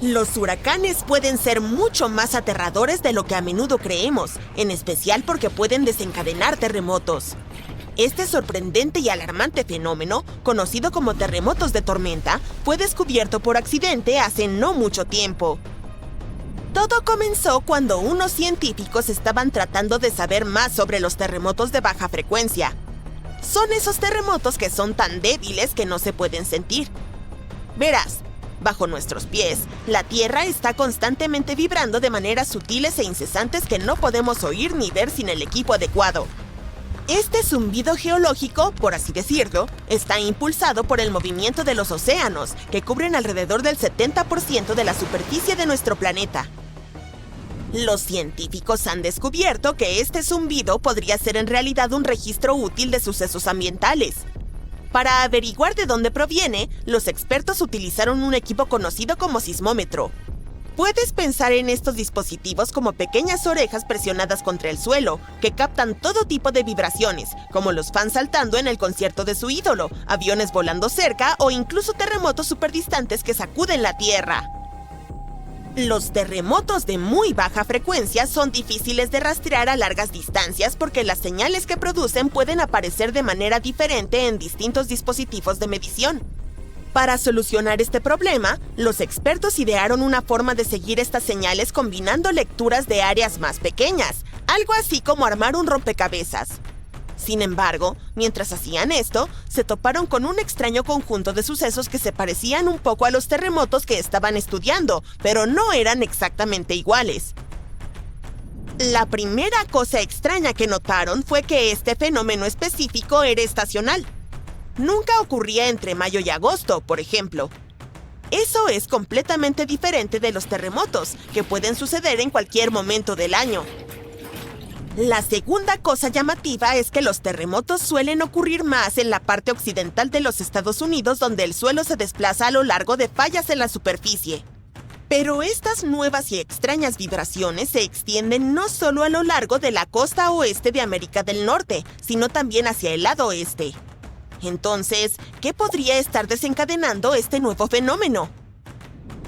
Los huracanes pueden ser mucho más aterradores de lo que a menudo creemos, en especial porque pueden desencadenar terremotos. Este sorprendente y alarmante fenómeno, conocido como terremotos de tormenta, fue descubierto por accidente hace no mucho tiempo. Todo comenzó cuando unos científicos estaban tratando de saber más sobre los terremotos de baja frecuencia. Son esos terremotos que son tan débiles que no se pueden sentir. Verás, bajo nuestros pies, la Tierra está constantemente vibrando de maneras sutiles e incesantes que no podemos oír ni ver sin el equipo adecuado. Este zumbido geológico, por así decirlo, está impulsado por el movimiento de los océanos, que cubren alrededor del 70% de la superficie de nuestro planeta. Los científicos han descubierto que este zumbido podría ser en realidad un registro útil de sucesos ambientales. Para averiguar de dónde proviene, los expertos utilizaron un equipo conocido como sismómetro. Puedes pensar en estos dispositivos como pequeñas orejas presionadas contra el suelo, que captan todo tipo de vibraciones, como los fans saltando en el concierto de su ídolo, aviones volando cerca o incluso terremotos superdistantes que sacuden la Tierra. Los terremotos de muy baja frecuencia son difíciles de rastrear a largas distancias porque las señales que producen pueden aparecer de manera diferente en distintos dispositivos de medición. Para solucionar este problema, los expertos idearon una forma de seguir estas señales combinando lecturas de áreas más pequeñas, algo así como armar un rompecabezas. Sin embargo, mientras hacían esto, se toparon con un extraño conjunto de sucesos que se parecían un poco a los terremotos que estaban estudiando, pero no eran exactamente iguales. La primera cosa extraña que notaron fue que este fenómeno específico era estacional. Nunca ocurría entre mayo y agosto, por ejemplo. Eso es completamente diferente de los terremotos, que pueden suceder en cualquier momento del año. La segunda cosa llamativa es que los terremotos suelen ocurrir más en la parte occidental de los Estados Unidos, donde el suelo se desplaza a lo largo de fallas en la superficie. Pero estas nuevas y extrañas vibraciones se extienden no solo a lo largo de la costa oeste de América del Norte, sino también hacia el lado oeste. Entonces, ¿qué podría estar desencadenando este nuevo fenómeno?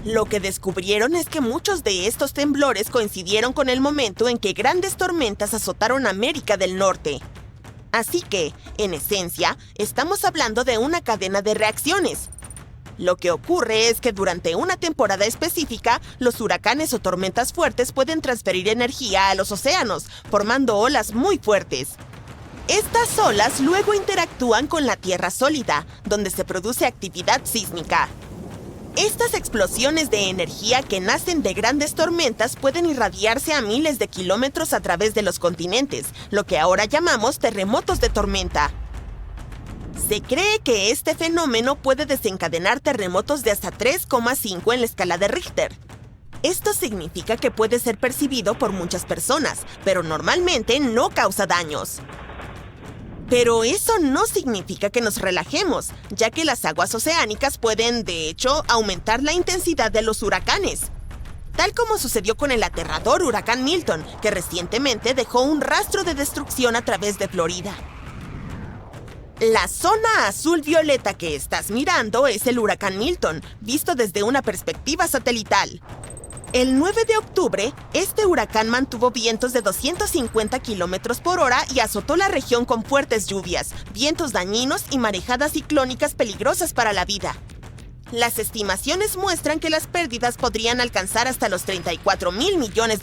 Lo que descubrieron es que muchos de estos temblores coincidieron con el momento en que grandes tormentas azotaron América del Norte. Así que, en esencia, estamos hablando de una cadena de reacciones. Lo que ocurre es que durante una temporada específica, los huracanes o tormentas fuertes pueden transferir energía a los océanos, formando olas muy fuertes. Estas olas luego interactúan con la tierra sólida, donde se produce actividad sísmica. Estas explosiones de energía que nacen de grandes tormentas pueden irradiarse a miles de kilómetros a través de los continentes, lo que ahora llamamos terremotos de tormenta. Se cree que este fenómeno puede desencadenar terremotos de hasta 3,5 en la escala de Richter. Esto significa que puede ser percibido por muchas personas, pero normalmente no causa daños. Pero eso no significa que nos relajemos, ya que las aguas oceánicas pueden, de hecho, aumentar la intensidad de los huracanes. Tal como sucedió con el aterrador huracán Milton, que recientemente dejó un rastro de destrucción a través de Florida. La zona azul-violeta que estás mirando es el huracán Milton, visto desde una perspectiva satelital. El 9 de octubre, este huracán mantuvo vientos de 250 kilómetros por hora y azotó la región con fuertes lluvias, vientos dañinos y marejadas ciclónicas peligrosas para la vida. Las estimaciones muestran que las pérdidas podrían alcanzar hasta los $34,000 millones,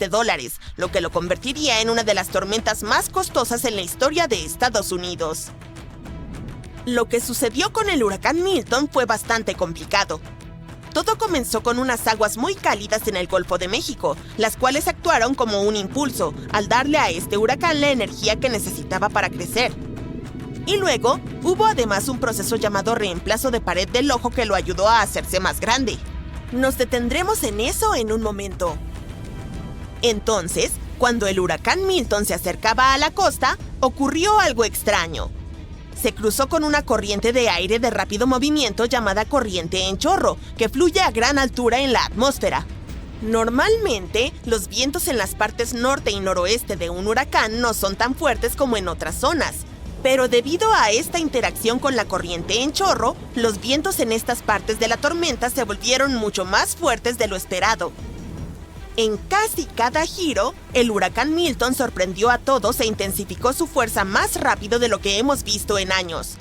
lo que lo convertiría en una de las tormentas más costosas en la historia de Estados Unidos. Lo que sucedió con el huracán Milton fue bastante complicado. Todo comenzó con unas aguas muy cálidas en el Golfo de México, las cuales actuaron como un impulso, al darle a este huracán la energía que necesitaba para crecer. Y luego, hubo además un proceso llamado reemplazo de pared del ojo que lo ayudó a hacerse más grande. Nos detendremos en eso en un momento. Entonces, cuando el huracán Milton se acercaba a la costa, ocurrió algo extraño. Se cruzó con una corriente de aire de rápido movimiento llamada corriente en chorro, que fluye a gran altura en la atmósfera. Normalmente, los vientos en las partes norte y noroeste de un huracán no son tan fuertes como en otras zonas. Pero debido a esta interacción con la corriente en chorro, los vientos en estas partes de la tormenta se volvieron mucho más fuertes de lo esperado. En casi cada giro, el huracán Milton sorprendió a todos e intensificó su fuerza más rápido de lo que hemos visto en años.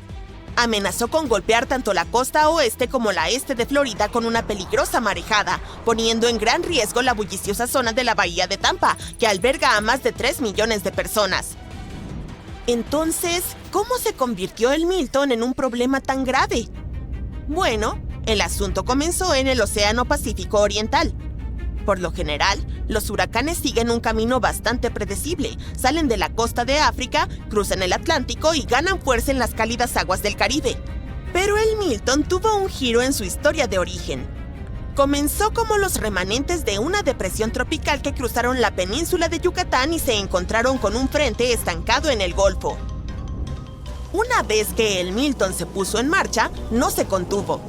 Amenazó con golpear tanto la costa oeste como la este de Florida con una peligrosa marejada, poniendo en gran riesgo la bulliciosa zona de la bahía de Tampa, que alberga a más de 3 millones de personas. Entonces, ¿cómo se convirtió el Milton en un problema tan grave? Bueno, el asunto comenzó en el Océano Pacífico Oriental. Por lo general, los huracanes siguen un camino bastante predecible, salen de la costa de África, cruzan el Atlántico y ganan fuerza en las cálidas aguas del Caribe. Pero el Milton tuvo un giro en su historia de origen. Comenzó como los remanentes de una depresión tropical que cruzaron la península de Yucatán y se encontraron con un frente estancado en el Golfo. Una vez que el Milton se puso en marcha, no se contuvo.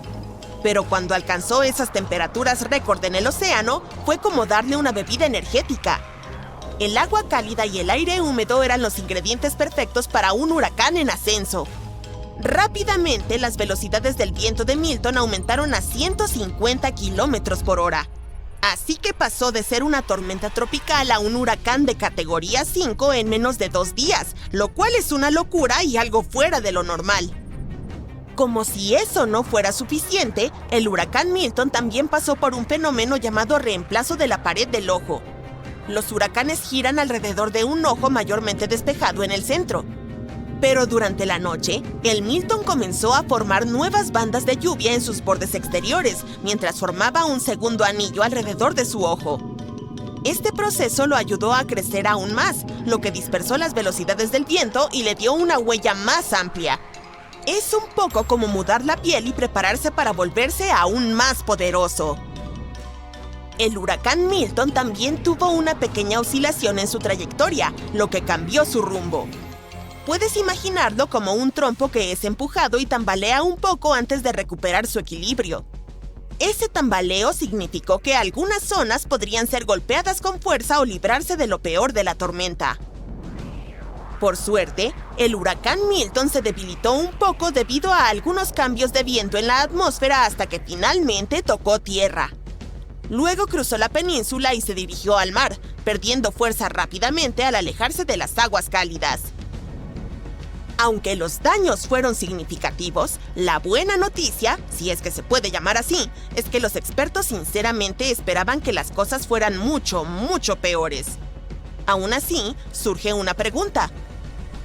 Pero cuando alcanzó esas temperaturas récord en el océano, fue como darle una bebida energética. El agua cálida y el aire húmedo eran los ingredientes perfectos para un huracán en ascenso. Rápidamente, las velocidades del viento de Milton aumentaron a 150 kilómetros por hora. Así que pasó de ser una tormenta tropical a un huracán de categoría 5 en menos de 2 días, lo cual es una locura y algo fuera de lo normal. Como si eso no fuera suficiente, el huracán Milton también pasó por un fenómeno llamado reemplazo de la pared del ojo. Los huracanes giran alrededor de un ojo mayormente despejado en el centro. Pero durante la noche, el Milton comenzó a formar nuevas bandas de lluvia en sus bordes exteriores, mientras formaba un segundo anillo alrededor de su ojo. Este proceso lo ayudó a crecer aún más, lo que dispersó las velocidades del viento y le dio una huella más amplia. Es un poco como mudar la piel y prepararse para volverse aún más poderoso. El huracán Milton también tuvo una pequeña oscilación en su trayectoria, lo que cambió su rumbo. Puedes imaginarlo como un trompo que es empujado y tambalea un poco antes de recuperar su equilibrio. Ese tambaleo significó que algunas zonas podrían ser golpeadas con fuerza o librarse de lo peor de la tormenta. Por suerte, el huracán Milton se debilitó un poco debido a algunos cambios de viento en la atmósfera hasta que finalmente tocó tierra. Luego cruzó la península y se dirigió al mar, perdiendo fuerza rápidamente al alejarse de las aguas cálidas. Aunque los daños fueron significativos, la buena noticia, si es que se puede llamar así, es que los expertos sinceramente esperaban que las cosas fueran mucho, mucho peores. Aún así, surge una pregunta.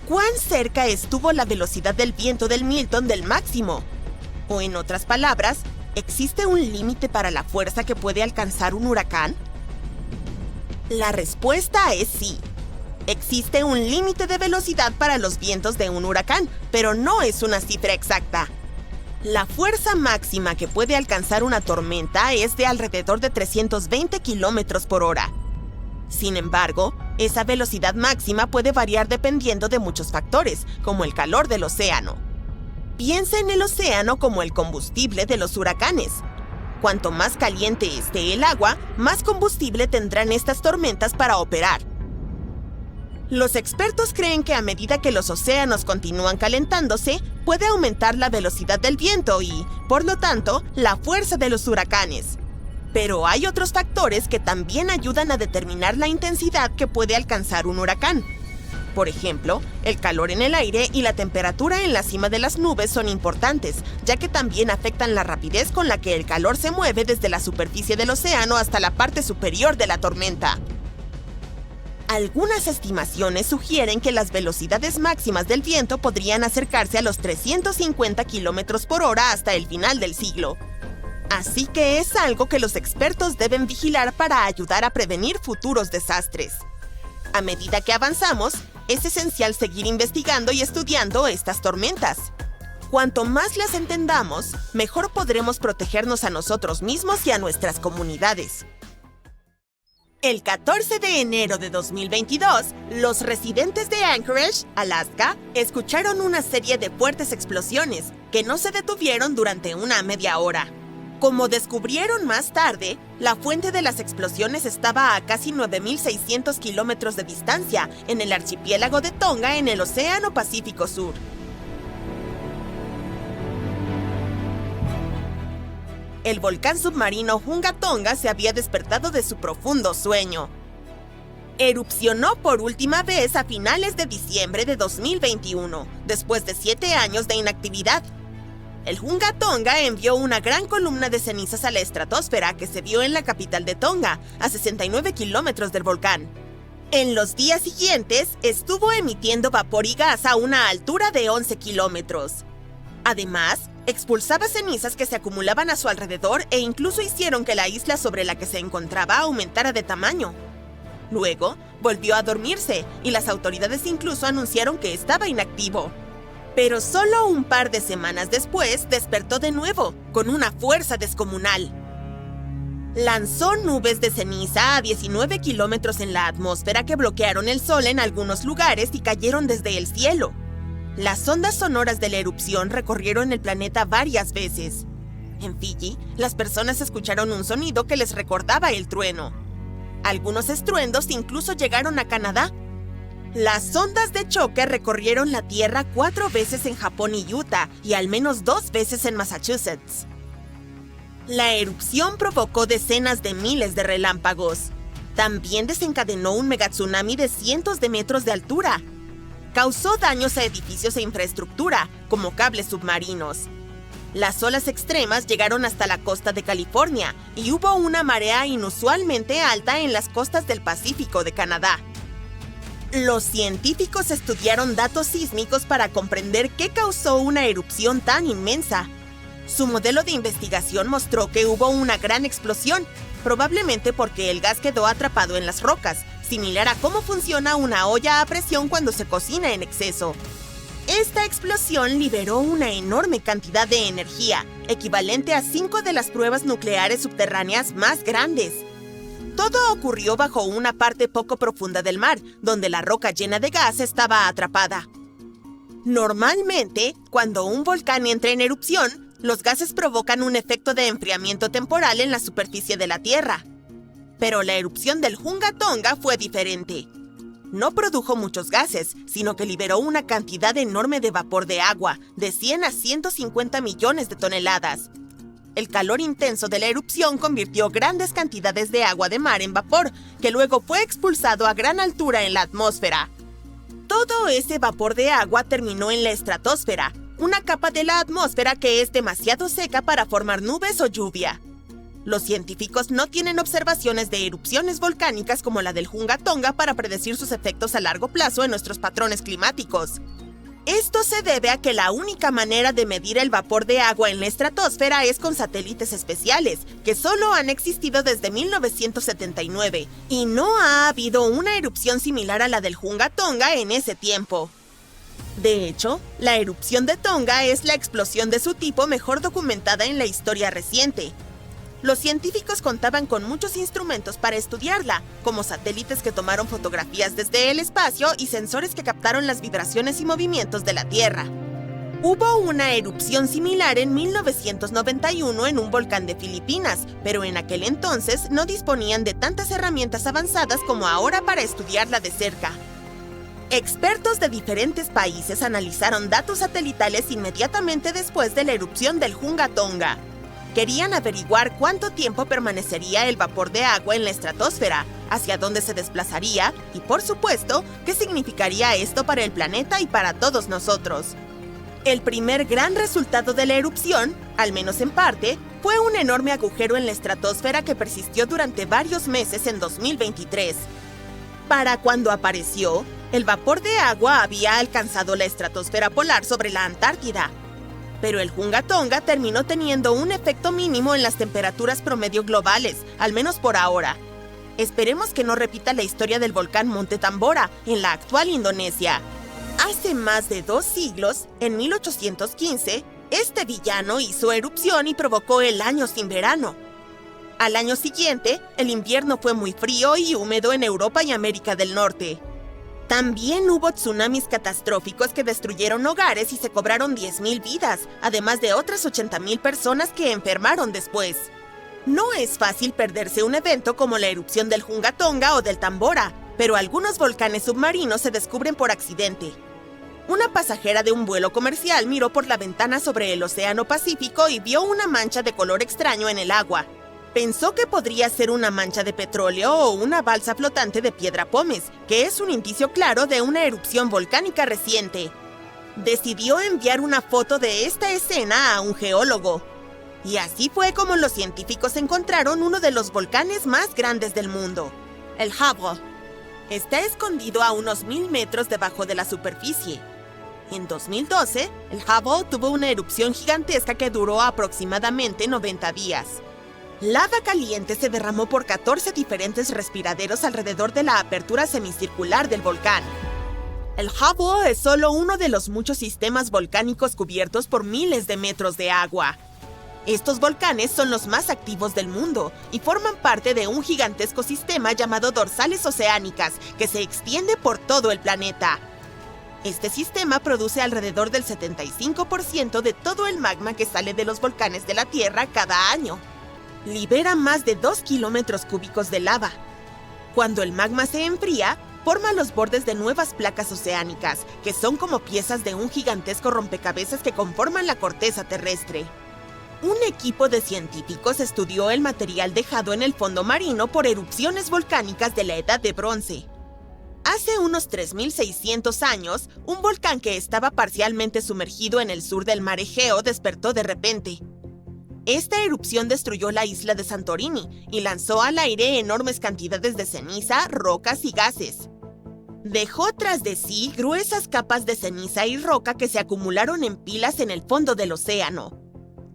¿Cuán cerca estuvo la velocidad del viento del Milton del máximo? O en otras palabras, ¿existe un límite para la fuerza que puede alcanzar un huracán? La respuesta es sí. Existe un límite de velocidad para los vientos de un huracán, pero no es una cifra exacta. La fuerza máxima que puede alcanzar una tormenta es de alrededor de 320 kilómetros por hora. Sin embargo, esa velocidad máxima puede variar dependiendo de muchos factores, como el calor del océano. Piensa en el océano como el combustible de los huracanes. Cuanto más caliente esté el agua, más combustible tendrán estas tormentas para operar. Los expertos creen que a medida que los océanos continúan calentándose, puede aumentar la velocidad del viento y, por lo tanto, la fuerza de los huracanes. Pero hay otros factores que también ayudan a determinar la intensidad que puede alcanzar un huracán. Por ejemplo, el calor en el aire y la temperatura en la cima de las nubes son importantes, ya que también afectan la rapidez con la que el calor se mueve desde la superficie del océano hasta la parte superior de la tormenta. Algunas estimaciones sugieren que las velocidades máximas del viento podrían acercarse a los 350 kilómetros por hora hasta el final del siglo. Así que es algo que los expertos deben vigilar para ayudar a prevenir futuros desastres. A medida que avanzamos, es esencial seguir investigando y estudiando estas tormentas. Cuanto más las entendamos, mejor podremos protegernos a nosotros mismos y a nuestras comunidades. El 14 de enero de 2022, los residentes de Anchorage, Alaska, escucharon una serie de fuertes explosiones que no se detuvieron durante una media hora. Como descubrieron más tarde, la fuente de las explosiones estaba a casi 9.600 kilómetros de distancia, en el archipiélago de Tonga, en el Océano Pacífico Sur. El volcán submarino Hunga Tonga se había despertado de su profundo sueño. Erupcionó por última vez a finales de diciembre de 2021, después de 7 años de inactividad. El Hunga Tonga envió una gran columna de cenizas a la estratosfera que se vio en la capital de Tonga, a 69 kilómetros del volcán. En los días siguientes, estuvo emitiendo vapor y gas a una altura de 11 kilómetros. Además, expulsaba cenizas que se acumulaban a su alrededor e incluso hicieron que la isla sobre la que se encontraba aumentara de tamaño. Luego, volvió a dormirse y las autoridades incluso anunciaron que estaba inactivo. Pero solo un par de semanas después despertó de nuevo, con una fuerza descomunal. Lanzó nubes de ceniza a 19 kilómetros en la atmósfera que bloquearon el sol en algunos lugares y cayeron desde el cielo. Las ondas sonoras de la erupción recorrieron el planeta varias veces. En Fiyi, las personas escucharon un sonido que les recordaba el trueno. Algunos estruendos incluso llegaron a Canadá. Las ondas de choque recorrieron la Tierra 4 veces en Japón y Utah y al menos 2 veces en Massachusetts. La erupción provocó decenas de miles de relámpagos. También desencadenó un megatsunami de cientos de metros de altura. Causó daños a edificios e infraestructura, como cables submarinos. Las olas extremas llegaron hasta la costa de California y hubo una marea inusualmente alta en las costas del Pacífico de Canadá. Los científicos estudiaron datos sísmicos para comprender qué causó una erupción tan inmensa. Su modelo de investigación mostró que hubo una gran explosión, probablemente porque el gas quedó atrapado en las rocas, similar a cómo funciona una olla a presión cuando se cocina en exceso. Esta explosión liberó una enorme cantidad de energía, equivalente a 5 de las pruebas nucleares subterráneas más grandes. Todo ocurrió bajo una parte poco profunda del mar, donde la roca llena de gas estaba atrapada. Normalmente, cuando un volcán entra en erupción, los gases provocan un efecto de enfriamiento temporal en la superficie de la Tierra. Pero la erupción del Hunga Tonga fue diferente. No produjo muchos gases, sino que liberó una cantidad enorme de vapor de agua, de 100 a 150 millones de toneladas. El calor intenso de la erupción convirtió grandes cantidades de agua de mar en vapor, que luego fue expulsado a gran altura en la atmósfera. Todo ese vapor de agua terminó en la estratosfera, una capa de la atmósfera que es demasiado seca para formar nubes o lluvia. Los científicos no tienen observaciones de erupciones volcánicas como la del Hunga Tonga para predecir sus efectos a largo plazo en nuestros patrones climáticos. Esto se debe a que la única manera de medir el vapor de agua en la estratosfera es con satélites especiales, que solo han existido desde 1979, y no ha habido una erupción similar a la del Hunga Tonga en ese tiempo. De hecho, la erupción de Tonga es la explosión de su tipo mejor documentada en la historia reciente. Los científicos contaban con muchos instrumentos para estudiarla, como satélites que tomaron fotografías desde el espacio y sensores que captaron las vibraciones y movimientos de la Tierra. Hubo una erupción similar en 1991 en un volcán de Filipinas, pero en aquel entonces no disponían de tantas herramientas avanzadas como ahora para estudiarla de cerca. Expertos de diferentes países analizaron datos satelitales inmediatamente después de la erupción del Hunga Tonga. Querían averiguar cuánto tiempo permanecería el vapor de agua en la estratosfera, hacia dónde se desplazaría y, por supuesto, qué significaría esto para el planeta y para todos nosotros. El primer gran resultado de la erupción, al menos en parte, fue un enorme agujero en la estratosfera que persistió durante varios meses en 2023. Para cuando apareció, el vapor de agua había alcanzado la estratosfera polar sobre la Antártida. Pero el Hunga Tonga terminó teniendo un efecto mínimo en las temperaturas promedio globales, al menos por ahora. Esperemos que no repita la historia del volcán Monte Tambora, en la actual Indonesia. Hace más de 2 siglos, en 1815, este villano hizo erupción y provocó el año sin verano. Al año siguiente, el invierno fue muy frío y húmedo en Europa y América del Norte. También hubo tsunamis catastróficos que destruyeron hogares y se cobraron 10,000 vidas, además de otras 80,000 personas que enfermaron después. No es fácil perderse un evento como la erupción del Hunga Tonga o del Tambora, pero algunos volcanes submarinos se descubren por accidente. Una pasajera de un vuelo comercial miró por la ventana sobre el Océano Pacífico y vio una mancha de color extraño en el agua. Pensó que podría ser una mancha de petróleo o una balsa flotante de piedra pómez, que es un indicio claro de una erupción volcánica reciente. Decidió enviar una foto de esta escena a un geólogo. Y así fue como los científicos encontraron uno de los volcanes más grandes del mundo, el Havre. Está escondido a unos 1,000 metros debajo de la superficie. En 2012, el Havre tuvo una erupción gigantesca que duró aproximadamente 90 días. Lava caliente se derramó por 14 diferentes respiraderos alrededor de la apertura semicircular del volcán. El Havre es solo uno de los muchos sistemas volcánicos cubiertos por miles de metros de agua. Estos volcanes son los más activos del mundo y forman parte de un gigantesco sistema llamado dorsales oceánicas que se extiende por todo el planeta. Este sistema produce alrededor del 75% de todo el magma que sale de los volcanes de la Tierra cada año. Libera más de 2 kilómetros cúbicos de lava. Cuando el magma se enfría, forma los bordes de nuevas placas oceánicas, que son como piezas de un gigantesco rompecabezas que conforman la corteza terrestre. Un equipo de científicos estudió el material dejado en el fondo marino por erupciones volcánicas de la Edad de Bronce. Hace unos 3,600 años, un volcán que estaba parcialmente sumergido en el sur del mar Egeo despertó de repente. Esta erupción destruyó la isla de Santorini y lanzó al aire enormes cantidades de ceniza, rocas y gases. Dejó tras de sí gruesas capas de ceniza y roca que se acumularon en pilas en el fondo del océano.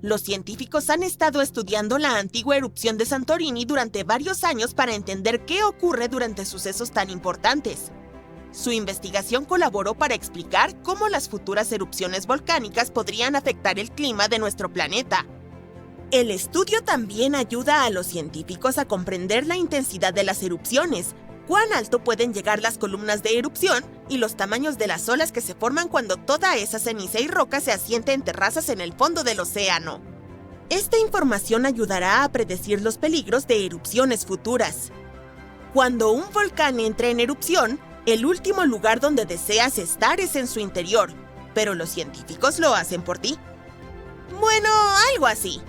Los científicos han estado estudiando la antigua erupción de Santorini durante varios años para entender qué ocurre durante sucesos tan importantes. Su investigación colaboró para explicar cómo las futuras erupciones volcánicas podrían afectar el clima de nuestro planeta. El estudio también ayuda a los científicos a comprender la intensidad de las erupciones, cuán alto pueden llegar las columnas de erupción y los tamaños de las olas que se forman cuando toda esa ceniza y roca se asienta en terrazas en el fondo del océano. Esta información ayudará a predecir los peligros de erupciones futuras. Cuando un volcán entra en erupción, el último lugar donde deseas estar es en su interior, pero los científicos lo hacen por ti. Bueno, algo así.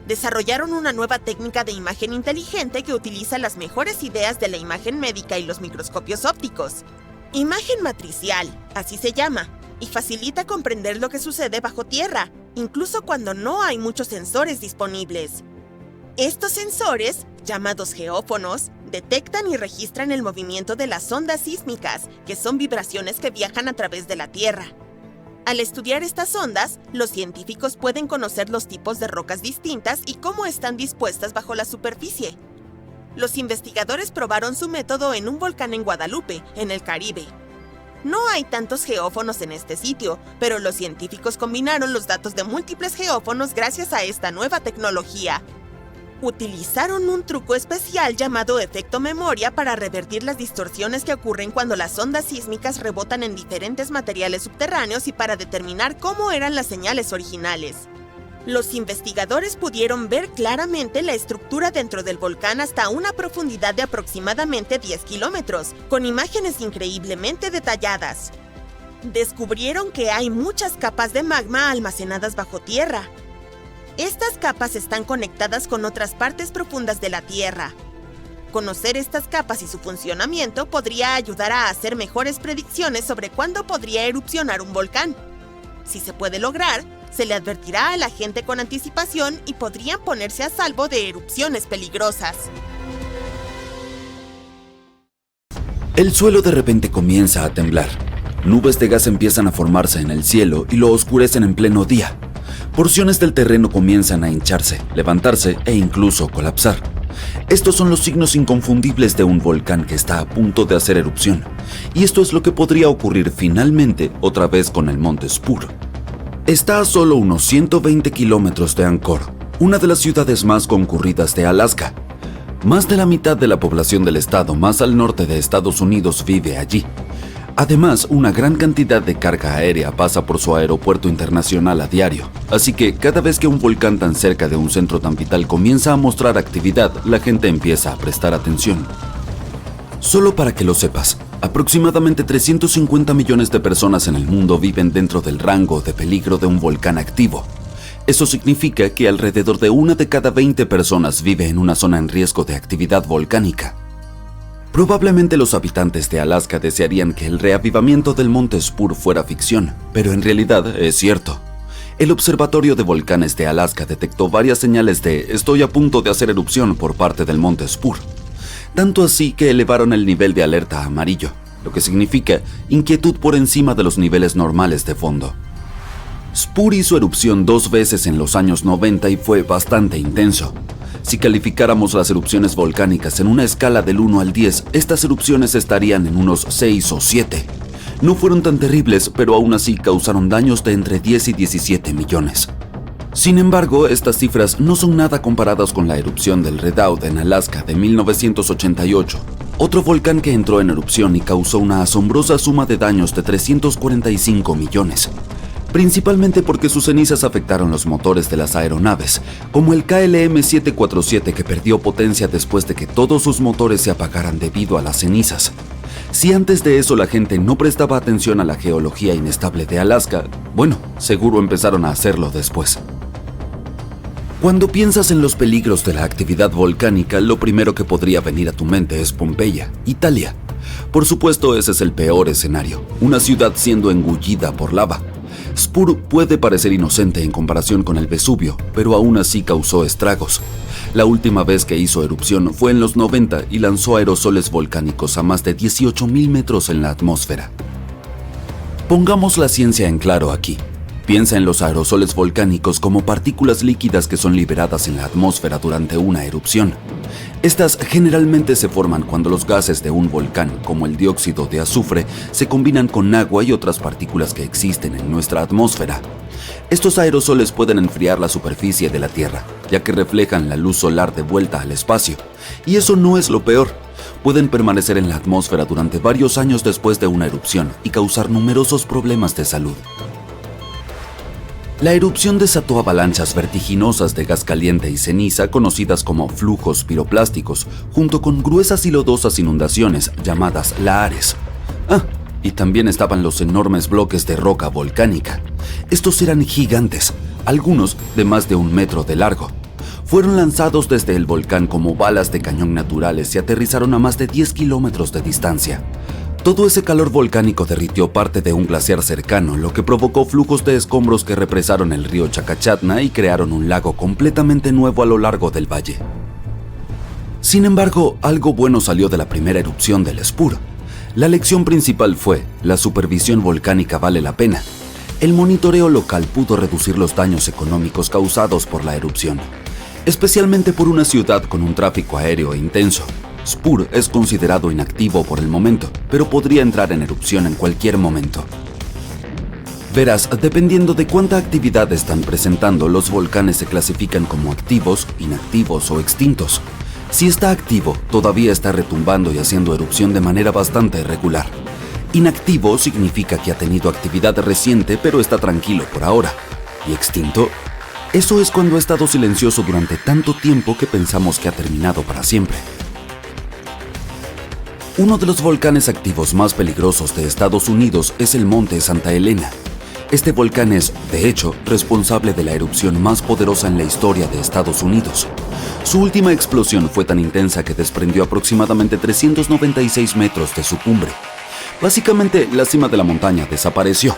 Desarrollaron una nueva técnica de imagen inteligente que utiliza las mejores ideas de la imagen médica y los microscopios ópticos. Imagen matricial, así se llama, y facilita comprender lo que sucede bajo tierra, incluso cuando no hay muchos sensores disponibles. Estos sensores, llamados geófonos, detectan y registran el movimiento de las ondas sísmicas, que son vibraciones que viajan a través de la Tierra. Al estudiar estas ondas, los científicos pueden conocer los tipos de rocas distintas y cómo están dispuestas bajo la superficie. Los investigadores probaron su método en un volcán en Guadalupe, en el Caribe. No hay tantos geófonos en este sitio, pero los científicos combinaron los datos de múltiples geófonos gracias a esta nueva tecnología. Utilizaron un truco especial llamado efecto memoria para revertir las distorsiones que ocurren cuando las ondas sísmicas rebotan en diferentes materiales subterráneos y para determinar cómo eran las señales originales. Los investigadores pudieron ver claramente la estructura dentro del volcán hasta una profundidad de aproximadamente 10 kilómetros, con imágenes increíblemente detalladas. Descubrieron que hay muchas capas de magma almacenadas bajo tierra. Estas capas están conectadas con otras partes profundas de la Tierra. Conocer estas capas y su funcionamiento podría ayudar a hacer mejores predicciones sobre cuándo podría erupcionar un volcán. Si se puede lograr, se le advertirá a la gente con anticipación y podrían ponerse a salvo de erupciones peligrosas. El suelo de repente comienza a temblar. Nubes de gas empiezan a formarse en el cielo y lo oscurecen en pleno día. Porciones del terreno comienzan a hincharse, levantarse e incluso colapsar. Estos son los signos inconfundibles de un volcán que está a punto de hacer erupción. Y esto es lo que podría ocurrir finalmente otra vez con el monte Spur. Está a solo unos 120 kilómetros de Angkor, una de las ciudades más concurridas de Alaska. Más de la mitad de la población del estado más al norte de Estados Unidos vive allí. Además, una gran cantidad de carga aérea pasa por su aeropuerto internacional a diario, así que cada vez que un volcán tan cerca de un centro tan vital comienza a mostrar actividad, la gente empieza a prestar atención. Solo para que lo sepas, aproximadamente 350 millones de personas en el mundo viven dentro del rango de peligro de un volcán activo. Eso significa que alrededor de 1 de cada 20 personas vive en una zona en riesgo de actividad volcánica. Probablemente los habitantes de Alaska desearían que el reavivamiento del monte Spur fuera ficción, pero en realidad es cierto. El Observatorio de Volcanes de Alaska detectó varias señales de "estoy a punto de hacer erupción" por parte del monte Spur. Tanto así que elevaron el nivel de alerta a amarillo, lo que significa inquietud por encima de los niveles normales de fondo. Spur hizo erupción 2 veces en los años 90 y fue bastante intenso. Si calificáramos las erupciones volcánicas en una escala del 1 al 10, estas erupciones estarían en unos 6 o 7. No fueron tan terribles, pero aún así causaron daños de entre 10 y 17 millones. Sin embargo, estas cifras no son nada comparadas con la erupción del Redoubt en Alaska de 1988, otro volcán que entró en erupción y causó una asombrosa suma de daños de 345 millones. Principalmente porque sus cenizas afectaron los motores de las aeronaves, como el KLM-747 que perdió potencia después de que todos sus motores se apagaran debido a las cenizas. Si antes de eso la gente no prestaba atención a la geología inestable de Alaska, bueno, seguro empezaron a hacerlo después. Cuando piensas en los peligros de la actividad volcánica, lo primero que podría venir a tu mente es Pompeya, Italia. Por supuesto, ese es el peor escenario, una ciudad siendo engullida por lava. Spur puede parecer inocente en comparación con el Vesubio, pero aún así causó estragos. La última vez que hizo erupción fue en los 90 y lanzó aerosoles volcánicos a más de 18.000 metros en la atmósfera. Pongamos la ciencia en claro aquí. Piensa en los aerosoles volcánicos como partículas líquidas que son liberadas en la atmósfera durante una erupción. Estas generalmente se forman cuando los gases de un volcán, como el dióxido de azufre, se combinan con agua y otras partículas que existen en nuestra atmósfera. Estos aerosoles pueden enfriar la superficie de la Tierra, ya que reflejan la luz solar de vuelta al espacio. Y eso no es lo peor. Pueden permanecer en la atmósfera durante varios años después de una erupción y causar numerosos problemas de salud. La erupción desató avalanchas vertiginosas de gas caliente y ceniza conocidas como flujos piroplásticos, junto con gruesas y lodosas inundaciones llamadas lahares. Y también estaban los enormes bloques de roca volcánica. Estos eran gigantes, algunos de más de 1 metro de largo. Fueron lanzados desde el volcán como balas de cañón naturales y aterrizaron a más de 10 kilómetros de distancia. Todo ese calor volcánico derritió parte de un glaciar cercano, lo que provocó flujos de escombros que represaron el río Chacachatna y crearon un lago completamente nuevo a lo largo del valle. Sin embargo, algo bueno salió de la primera erupción del Spur. La lección principal fue: la supervisión volcánica vale la pena. El monitoreo local pudo reducir los daños económicos causados por la erupción, especialmente por una ciudad con un tráfico aéreo intenso. Spur es considerado inactivo por el momento, pero podría entrar en erupción en cualquier momento. Verás, dependiendo de cuánta actividad están presentando, los volcanes se clasifican como activos, inactivos o extintos. Si está activo, todavía está retumbando y haciendo erupción de manera bastante irregular. Inactivo significa que ha tenido actividad reciente, pero está tranquilo por ahora. ¿Y extinto? Eso es cuando ha estado silencioso durante tanto tiempo que pensamos que ha terminado para siempre. Uno de los volcanes activos más peligrosos de Estados Unidos es el Monte Santa Elena. Este volcán es, de hecho, responsable de la erupción más poderosa en la historia de Estados Unidos. Su última explosión fue tan intensa que desprendió aproximadamente 396 metros de su cumbre. Básicamente, la cima de la montaña desapareció.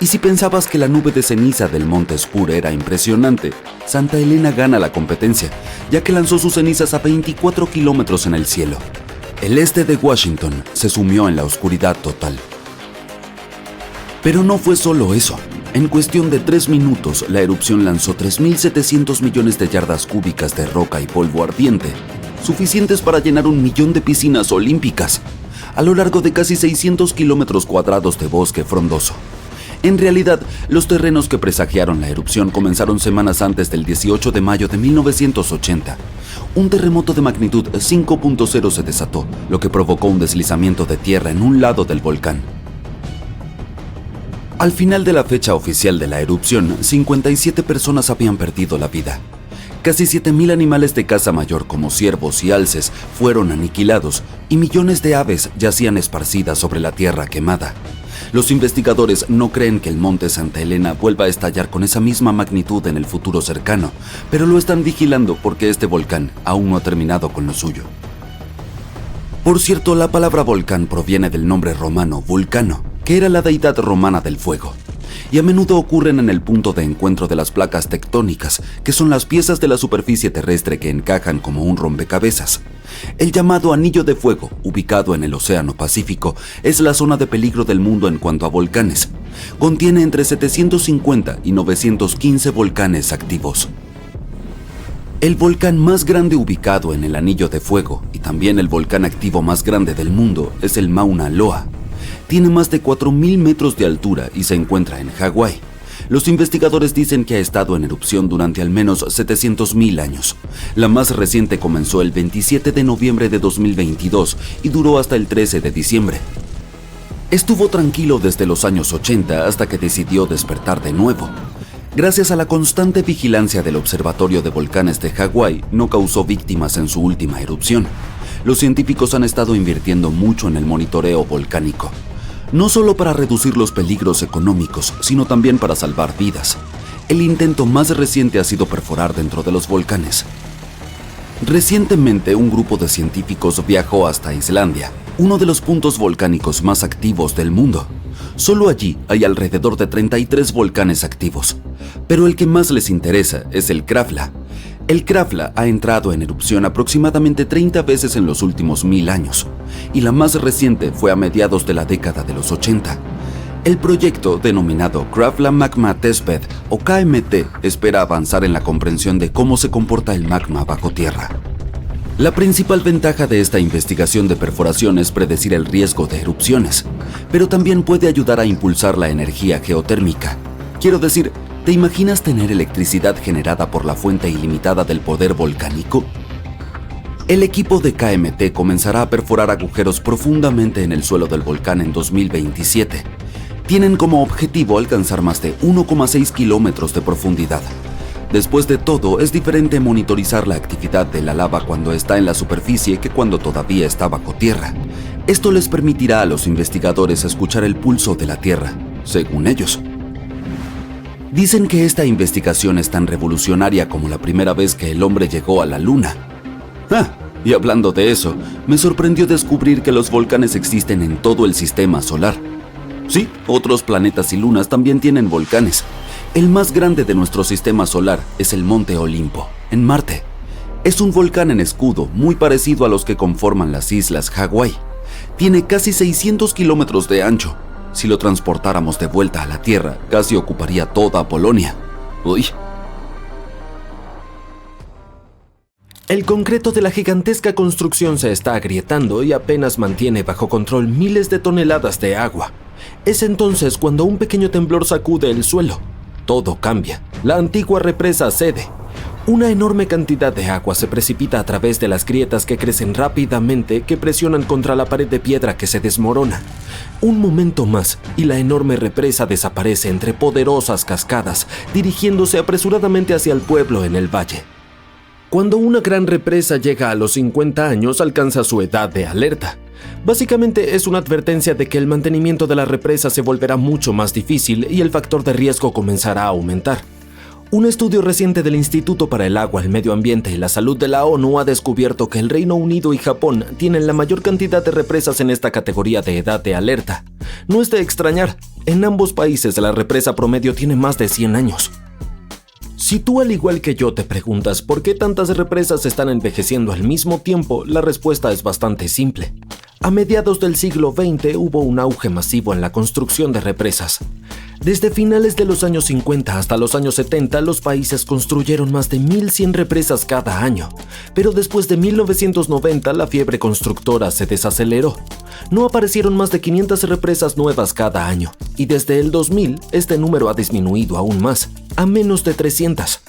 Y si pensabas que la nube de ceniza del Monte Spur era impresionante, Santa Elena gana la competencia, ya que lanzó sus cenizas a 24 kilómetros en el cielo. El este de Washington se sumió en la oscuridad total. Pero no fue solo eso. En cuestión de 3 minutos, la erupción lanzó 3.700 millones de yardas cúbicas de roca y polvo ardiente, suficientes para llenar 1 millón de piscinas olímpicas, a lo largo de casi 600 kilómetros cuadrados de bosque frondoso. En realidad, los terrenos que presagiaron la erupción comenzaron semanas antes del 18 de mayo de 1980. Un terremoto de magnitud 5.0 se desató, lo que provocó un deslizamiento de tierra en un lado del volcán. Al final de la fecha oficial de la erupción, 57 personas habían perdido la vida. Casi 7.000 animales de caza mayor como ciervos y alces fueron aniquilados y millones de aves yacían esparcidas sobre la tierra quemada. Los investigadores no creen que el monte Santa Elena vuelva a estallar con esa misma magnitud en el futuro cercano, pero lo están vigilando porque este volcán aún no ha terminado con lo suyo. Por cierto, la palabra volcán proviene del nombre romano Vulcano, que era la deidad romana del fuego, y a menudo ocurren en el punto de encuentro de las placas tectónicas, que son las piezas de la superficie terrestre que encajan como un rompecabezas. El llamado Anillo de Fuego, ubicado en el Océano Pacífico, es la zona de peligro del mundo en cuanto a volcanes. Contiene entre 750 y 915 volcanes activos. El volcán más grande ubicado en el Anillo de Fuego, y también el volcán activo más grande del mundo, es el Mauna Loa. Tiene más de 4.000 metros de altura y se encuentra en Hawái. Los investigadores dicen que ha estado en erupción durante al menos 700.000 años. La más reciente comenzó el 27 de noviembre de 2022 y duró hasta el 13 de diciembre. Estuvo tranquilo desde los años 80 hasta que decidió despertar de nuevo. Gracias a la constante vigilancia del Observatorio de Volcanes de Hawái, no causó víctimas en su última erupción. Los científicos han estado invirtiendo mucho en el monitoreo volcánico, no solo para reducir los peligros económicos, sino también para salvar vidas. El intento más reciente ha sido perforar dentro de los volcanes. Recientemente, un grupo de científicos viajó hasta Islandia, uno de los puntos volcánicos más activos del mundo. Solo allí hay alrededor de 33 volcanes activos, pero el que más les interesa es el Krafla. El Krafla ha entrado en erupción aproximadamente 30 veces en los últimos 1000 años, y la más reciente fue a mediados de la década de los 80. El proyecto, denominado Krafla Magma Testbed o KMT, espera avanzar en la comprensión de cómo se comporta el magma bajo tierra. La principal ventaja de esta investigación de perforación es predecir el riesgo de erupciones, pero también puede ayudar a impulsar la energía geotérmica. Quiero decir, ¿te imaginas tener electricidad generada por la fuente ilimitada del poder volcánico? El equipo de KMT comenzará a perforar agujeros profundamente en el suelo del volcán en 2027. Tienen como objetivo alcanzar más de 1,6 kilómetros de profundidad. Después de todo, es diferente monitorizar la actividad de la lava cuando está en la superficie que cuando todavía está bajo tierra. Esto les permitirá a los investigadores escuchar el pulso de la Tierra, según ellos. Dicen que esta investigación es tan revolucionaria como la primera vez que el hombre llegó a la Luna. Y hablando de eso, me sorprendió descubrir que los volcanes existen en todo el sistema solar. Sí, otros planetas y lunas también tienen volcanes. El más grande de nuestro sistema solar es el Monte Olimpo, en Marte. Es un volcán en escudo muy parecido a los que conforman las islas Hawái. Tiene casi 600 kilómetros de ancho. Si lo transportáramos de vuelta a la Tierra, casi ocuparía toda Polonia. ¡Uy! El concreto de la gigantesca construcción se está agrietando y apenas mantiene bajo control miles de toneladas de agua. Es entonces cuando un pequeño temblor sacude el suelo. Todo cambia. La antigua represa cede. Una enorme cantidad de agua se precipita a través de las grietas que crecen rápidamente, que presionan contra la pared de piedra que se desmorona. Un momento más y la enorme represa desaparece entre poderosas cascadas, dirigiéndose apresuradamente hacia el pueblo en el valle. Cuando una gran represa llega a los 50 años, alcanza su edad de alerta. Básicamente es una advertencia de que el mantenimiento de la represa se volverá mucho más difícil y el factor de riesgo comenzará a aumentar. Un estudio reciente del Instituto para el Agua, el Medio Ambiente y la Salud de la ONU ha descubierto que el Reino Unido y Japón tienen la mayor cantidad de represas en esta categoría de edad de alerta. No es de extrañar, en ambos países la represa promedio tiene más de 100 años. Si tú al igual que yo te preguntas por qué tantas represas están envejeciendo al mismo tiempo, la respuesta es bastante simple. A mediados del siglo XX hubo un auge masivo en la construcción de represas. Desde finales de los años 50 hasta los años 70, los países construyeron más de 1.100 represas cada año. Pero después de 1990, la fiebre constructora se desaceleró. No aparecieron más de 500 represas nuevas cada año, y desde el 2000, este número ha disminuido aún más, a menos de 300.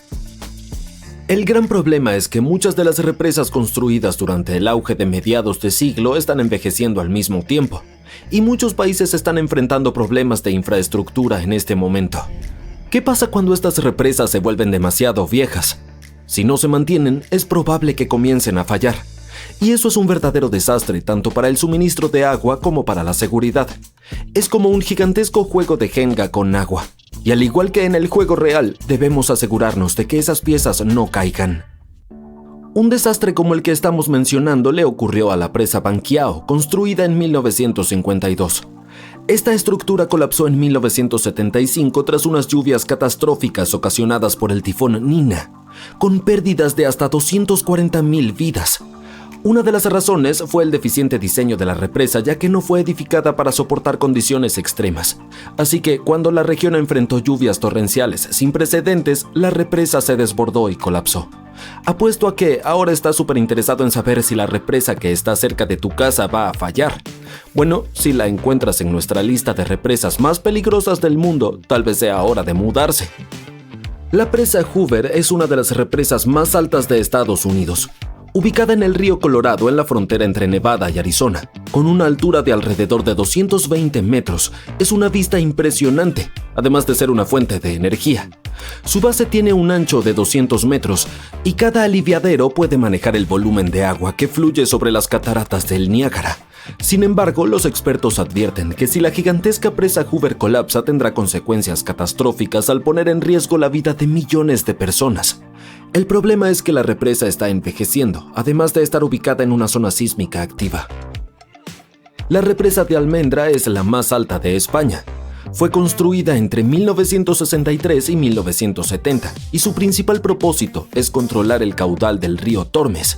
El gran problema es que muchas de las represas construidas durante el auge de mediados de siglo están envejeciendo al mismo tiempo. y muchos países están enfrentando problemas de infraestructura en este momento. ¿Qué pasa cuando estas represas se vuelven demasiado viejas? Si no se mantienen, es probable que comiencen a fallar. Y eso es un verdadero desastre tanto para el suministro de agua como para la seguridad. Es como un gigantesco juego de Jenga con agua. Y al igual que en el juego real, debemos asegurarnos de que esas piezas no caigan. Un desastre como el que estamos mencionando le ocurrió a la presa Banqiao, construida en 1952. Esta estructura colapsó en 1975 tras unas lluvias catastróficas ocasionadas por el tifón Nina, con pérdidas de hasta 240,000 vidas. Una de las razones fue el deficiente diseño de la represa, ya que no fue edificada para soportar condiciones extremas. Así que cuando la región enfrentó lluvias torrenciales sin precedentes, la represa se desbordó y colapsó. Apuesto a que ahora estás súper interesado en saber si la represa que está cerca de tu casa va a fallar. Bueno, si la encuentras en nuestra lista de represas más peligrosas del mundo, tal vez sea hora de mudarse. La presa Hoover es una de las represas más altas de Estados Unidos. Ubicada en el río Colorado en la frontera entre Nevada y Arizona, con una altura de alrededor de 220 metros, es una vista impresionante, además de ser una fuente de energía. Su base tiene un ancho de 200 metros y cada aliviadero puede manejar el volumen de agua que fluye sobre las cataratas del Niágara. Sin embargo, los expertos advierten que si la gigantesca presa Hoover colapsa tendrá consecuencias catastróficas al poner en riesgo la vida de millones de personas. El problema es que la represa está envejeciendo, además de estar ubicada en una zona sísmica activa. La represa de Almendra es la más alta de España. Fue construida entre 1963 y 1970 y su principal propósito es controlar el caudal del río Tormes.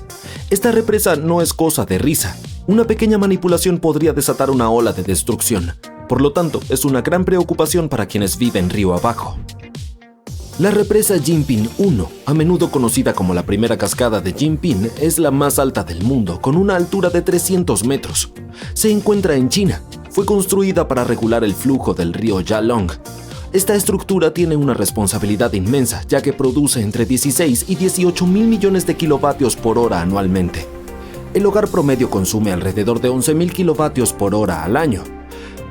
Esta represa no es cosa de risa. Una pequeña manipulación podría desatar una ola de destrucción. Por lo tanto, es una gran preocupación para quienes viven río abajo. La represa Jinping 1, a menudo conocida como la primera cascada de Jinping, es la más alta del mundo, con una altura de 300 metros. Se encuentra en China. Fue construida para regular el flujo del río Yalong. Esta estructura tiene una responsabilidad inmensa, ya que produce entre 16 y 18 mil millones de kilovatios por hora anualmente. El hogar promedio consume alrededor de 11,000 kilovatios por hora al año.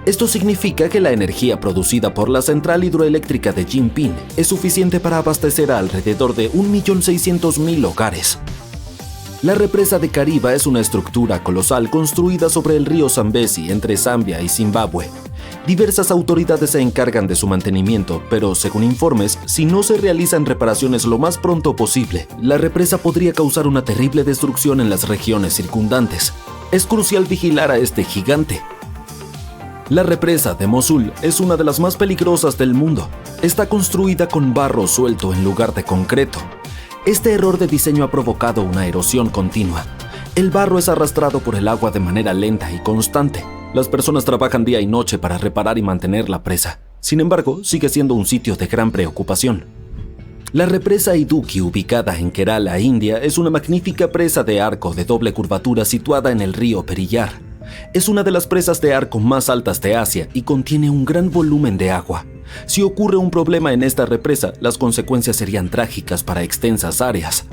Esto significa que la energía producida por la central hidroeléctrica de Jinping es suficiente para abastecer a alrededor de 1.600.000 hogares. La represa de Kariba es una estructura colosal construida sobre el río Zambezi entre Zambia y Zimbabue. Diversas autoridades se encargan de su mantenimiento, pero según informes, si no se realizan reparaciones lo más pronto posible, la represa podría causar una terrible destrucción en las regiones circundantes. Es crucial vigilar a este gigante. La represa de Mosul es una de las más peligrosas del mundo. Está construida con barro suelto en lugar de concreto. Este error de diseño ha provocado una erosión continua. El barro es arrastrado por el agua de manera lenta y constante. Las personas trabajan día y noche para reparar y mantener la presa. Sin embargo, sigue siendo un sitio de gran preocupación. La represa Idukki, ubicada en Kerala, India, es una magnífica presa de arco de doble curvatura situada en el río Periyar. Es una de las presas de arco más altas de Asia y contiene un gran volumen de agua. Si ocurre un problema en esta represa, las consecuencias serían trágicas para extensas áreas.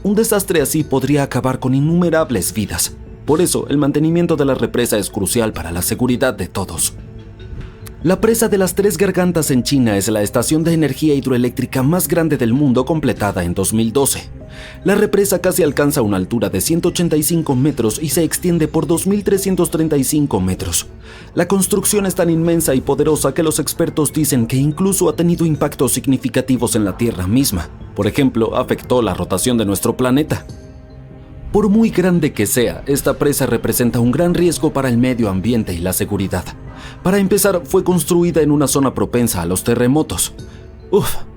Un desastre así podría acabar con innumerables vidas. Por eso, el mantenimiento de la represa es crucial para la seguridad de todos. La presa de las Tres Gargantas en China es la estación de energía hidroeléctrica más grande del mundo, completada en 2012. La represa casi alcanza una altura de 185 metros y se extiende por 2.335 metros. La construcción es tan inmensa y poderosa que los expertos dicen que incluso ha tenido impactos significativos en la Tierra misma. Por ejemplo, afectó la rotación de nuestro planeta. Por muy grande que sea, esta presa representa un gran riesgo para el medio ambiente y la seguridad. Para empezar, fue construida en una zona propensa a los terremotos.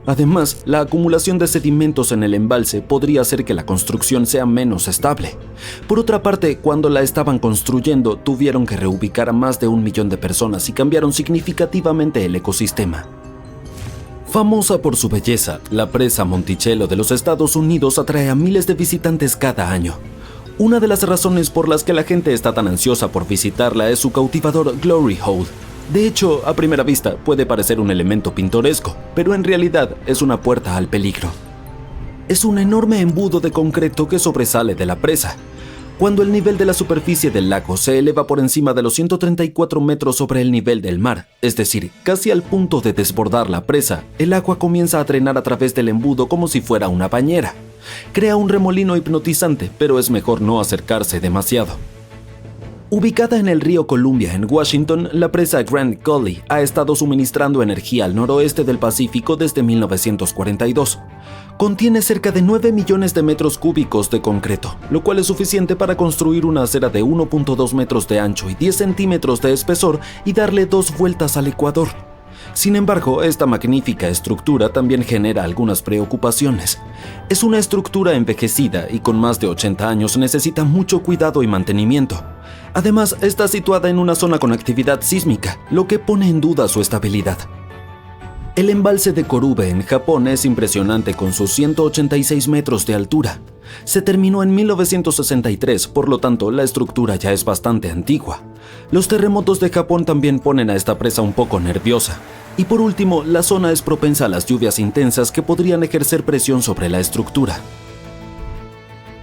Además, la acumulación de sedimentos en el embalse podría hacer que la construcción sea menos estable. Por otra parte, cuando la estaban construyendo, tuvieron que reubicar a más de 1 millón de personas y cambiaron significativamente el ecosistema. Famosa por su belleza, la presa Monticello de los Estados Unidos atrae a miles de visitantes cada año. Una de las razones por las que la gente está tan ansiosa por visitarla es su cautivador Glory Hole. De hecho, a primera vista puede parecer un elemento pintoresco, pero en realidad es una puerta al peligro. Es un enorme embudo de concreto que sobresale de la presa. Cuando el nivel de la superficie del lago se eleva por encima de los 134 metros sobre el nivel del mar, es decir, casi al punto de desbordar la presa, el agua comienza a drenar a través del embudo como si fuera una bañera. Crea un remolino hipnotizante, pero es mejor no acercarse demasiado. Ubicada en el río Columbia, en Washington, la presa Grand Gully ha estado suministrando energía al noroeste del Pacífico desde 1942. Contiene cerca de 9 millones de metros cúbicos de concreto, lo cual es suficiente para construir una acera de 1.2 metros de ancho y 10 centímetros de espesor y darle 2 vueltas al Ecuador. Sin embargo, esta magnífica estructura también genera algunas preocupaciones. Es una estructura envejecida y con más de 80 años necesita mucho cuidado y mantenimiento. Además, está situada en una zona con actividad sísmica, lo que pone en duda su estabilidad. El embalse de Korube en Japón es impresionante con sus 186 metros de altura. Se terminó en 1963, por lo tanto la estructura ya es bastante antigua. Los terremotos de Japón también ponen a esta presa un poco nerviosa. Y por último, la zona es propensa a las lluvias intensas que podrían ejercer presión sobre la estructura.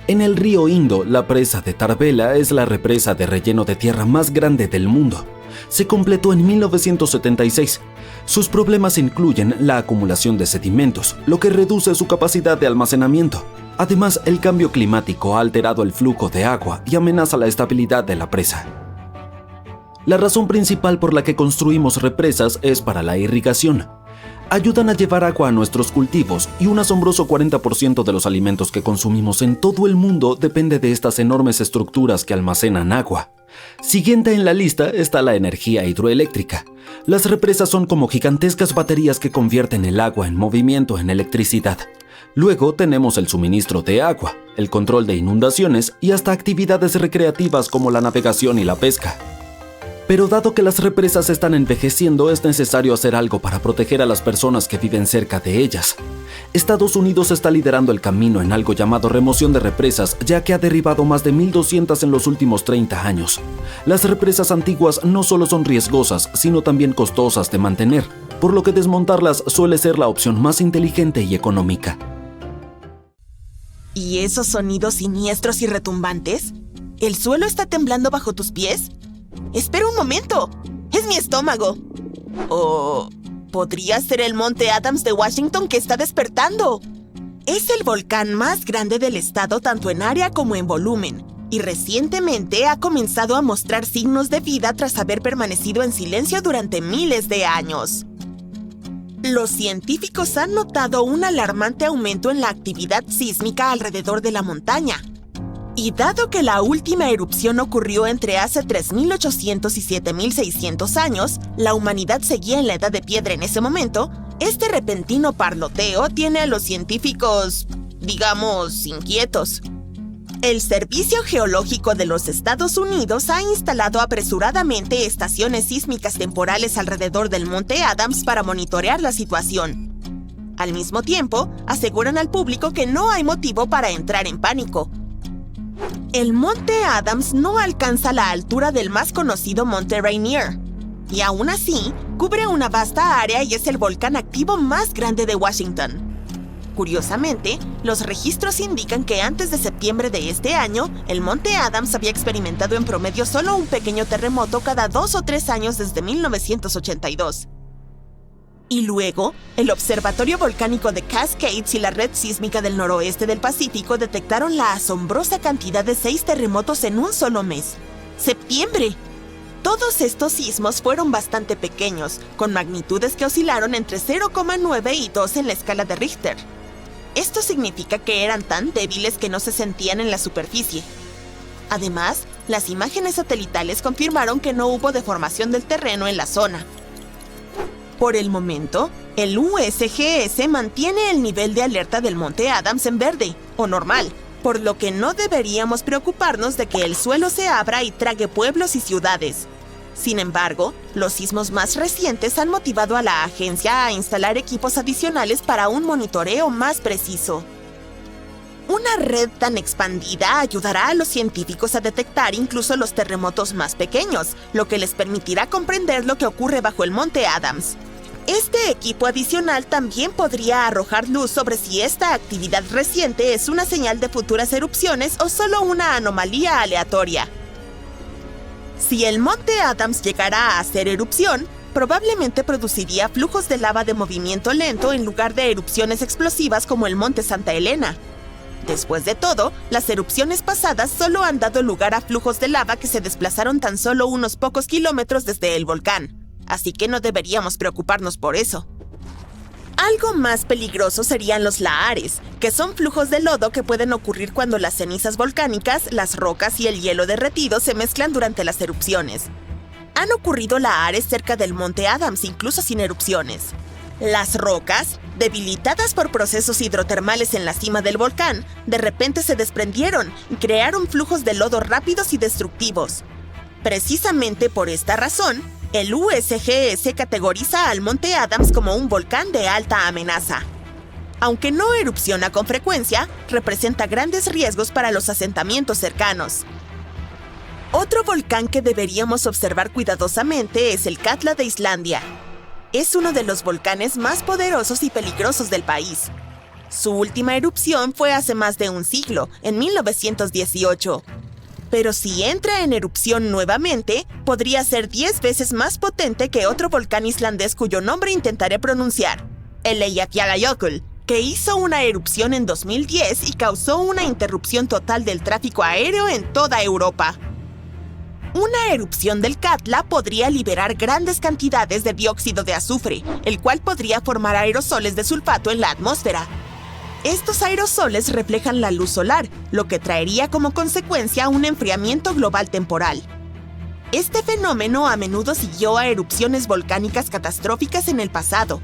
En el río Indo, la presa de Tarbela es la represa de relleno de tierra más grande del mundo. Se completó en 1976. Sus problemas incluyen la acumulación de sedimentos, lo que reduce su capacidad de almacenamiento. Además, el cambio climático ha alterado el flujo de agua y amenaza la estabilidad de la presa. La razón principal por la que construimos represas es para la irrigación. Ayudan a llevar agua a nuestros cultivos y un asombroso 40% de los alimentos que consumimos en todo el mundo depende de estas enormes estructuras que almacenan agua. Siguiente en la lista está la energía hidroeléctrica. Las represas son como gigantescas baterías que convierten el agua en movimiento en electricidad. Luego tenemos el suministro de agua, el control de inundaciones y hasta actividades recreativas como la navegación y la pesca. Pero dado que las represas están envejeciendo, es necesario hacer algo para proteger a las personas que viven cerca de ellas. Estados Unidos está liderando el camino en algo llamado remoción de represas, ya que ha derribado más de 1.200 en los últimos 30 años. Las represas antiguas no solo son riesgosas, sino también costosas de mantener, por lo que desmontarlas suele ser la opción más inteligente y económica. ¿Y esos sonidos siniestros y retumbantes? ¿El suelo está temblando bajo tus pies? ¡Espera un momento! ¡Es mi estómago! ¿O podría ser el Monte Adams de Washington que está despertando? Es el volcán más grande del estado tanto en área como en volumen, y recientemente ha comenzado a mostrar signos de vida tras haber permanecido en silencio durante miles de años. Los científicos han notado un alarmante aumento en la actividad sísmica alrededor de la montaña. Y dado que la última erupción ocurrió entre hace 3.800 y 7.600 años, la humanidad seguía en la edad de piedra en ese momento, este repentino parloteo tiene a los científicos, digamos, inquietos. El Servicio Geológico de los Estados Unidos ha instalado apresuradamente estaciones sísmicas temporales alrededor del Monte Adams para monitorear la situación. Al mismo tiempo, aseguran al público que no hay motivo para entrar en pánico. El Monte Adams no alcanza la altura del más conocido Monte Rainier, y aún así, cubre una vasta área y es el volcán activo más grande de Washington. Curiosamente, los registros indican que antes de septiembre de este año, el Monte Adams había experimentado en promedio solo un pequeño terremoto cada 2 o 3 años desde 1982. Y luego, el Observatorio Volcánico de Cascades y la Red Sísmica del Noroeste del Pacífico detectaron la asombrosa cantidad de 6 terremotos en un solo mes. ¡Septiembre! Todos estos sismos fueron bastante pequeños, con magnitudes que oscilaron entre 0,9 y 2 en la escala de Richter. Esto significa que eran tan débiles que no se sentían en la superficie. Además, las imágenes satelitales confirmaron que no hubo deformación del terreno en la zona. Por el momento, el USGS mantiene el nivel de alerta del Monte Adams en verde, o normal, por lo que no deberíamos preocuparnos de que el suelo se abra y trague pueblos y ciudades. Sin embargo, los sismos más recientes han motivado a la agencia a instalar equipos adicionales para un monitoreo más preciso. Una red tan expandida ayudará a los científicos a detectar incluso los terremotos más pequeños, lo que les permitirá comprender lo que ocurre bajo el Monte Adams. Este equipo adicional también podría arrojar luz sobre si esta actividad reciente es una señal de futuras erupciones o solo una anomalía aleatoria. Si el monte Adams llegara a hacer erupción, probablemente produciría flujos de lava de movimiento lento en lugar de erupciones explosivas como el monte Santa Elena. Después de todo, las erupciones pasadas solo han dado lugar a flujos de lava que se desplazaron tan solo unos pocos kilómetros desde el volcán, así que no deberíamos preocuparnos por eso. Algo más peligroso serían los lahares, que son flujos de lodo que pueden ocurrir cuando las cenizas volcánicas, las rocas y el hielo derretido se mezclan durante las erupciones. Han ocurrido lahares cerca del monte Adams, incluso sin erupciones. Las rocas, debilitadas por procesos hidrotermales en la cima del volcán, de repente se desprendieron y crearon flujos de lodo rápidos y destructivos. Precisamente por esta razón, el USGS categoriza al monte Adams como un volcán de alta amenaza. Aunque no erupciona con frecuencia, representa grandes riesgos para los asentamientos cercanos. Otro volcán que deberíamos observar cuidadosamente es el Katla de Islandia. Es uno de los volcanes más poderosos y peligrosos del país. Su última erupción fue hace más de un siglo, en 1918. Pero si entra en erupción nuevamente, podría ser 10 veces más potente que otro volcán islandés cuyo nombre intentaré pronunciar, el Eyjafjallajökull, que hizo una erupción en 2010 y causó una interrupción total del tráfico aéreo en toda Europa. Una erupción del Katla podría liberar grandes cantidades de dióxido de azufre, el cual podría formar aerosoles de sulfato en la atmósfera. Estos aerosoles reflejan la luz solar, lo que traería como consecuencia un enfriamiento global temporal. Este fenómeno a menudo siguió a erupciones volcánicas catastróficas en el pasado.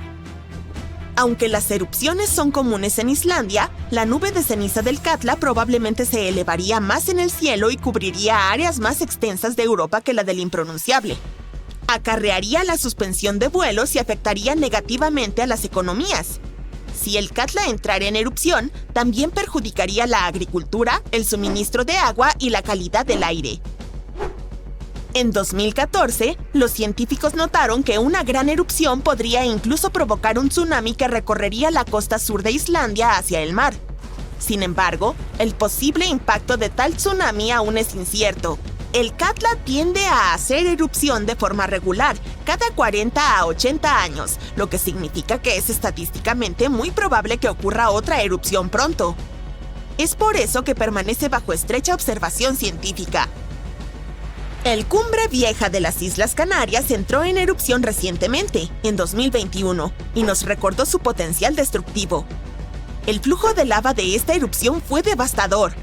Aunque las erupciones son comunes en Islandia, la nube de ceniza del Katla probablemente se elevaría más en el cielo y cubriría áreas más extensas de Europa que la del impronunciable. Acarrearía la suspensión de vuelos y afectaría negativamente a las economías. Si el Katla entrara en erupción, también perjudicaría la agricultura, el suministro de agua y la calidad del aire. En 2014, los científicos notaron que una gran erupción podría incluso provocar un tsunami que recorrería la costa sur de Islandia hacia el mar. Sin embargo, el posible impacto de tal tsunami aún es incierto. El Katla tiende a hacer erupción de forma regular, cada 40 a 80 años, lo que significa que es estadísticamente muy probable que ocurra otra erupción pronto. Es por eso que permanece bajo estrecha observación científica. El Cumbre Vieja de las Islas Canarias entró en erupción recientemente, en 2021, y nos recordó su potencial destructivo. El flujo de lava de esta erupción fue devastador.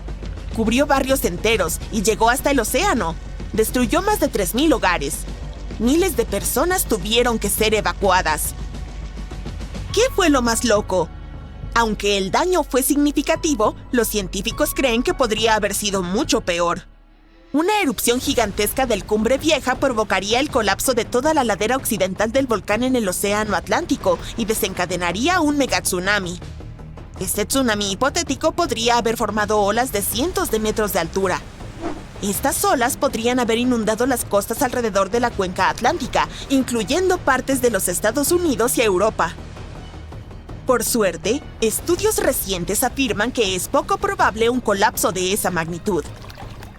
Cubrió barrios enteros y llegó hasta el océano. Destruyó más de 3,000 hogares. Miles de personas tuvieron que ser evacuadas. ¿Qué fue lo más loco? Aunque el daño fue significativo, los científicos creen que podría haber sido mucho peor. Una erupción gigantesca del Cumbre Vieja provocaría el colapso de toda la ladera occidental del volcán en el Océano Atlántico y desencadenaría un megatsunami. Este tsunami hipotético podría haber formado olas de cientos de metros de altura. Estas olas podrían haber inundado las costas alrededor de la cuenca atlántica, incluyendo partes de los Estados Unidos y Europa. Por suerte, estudios recientes afirman que es poco probable un colapso de esa magnitud.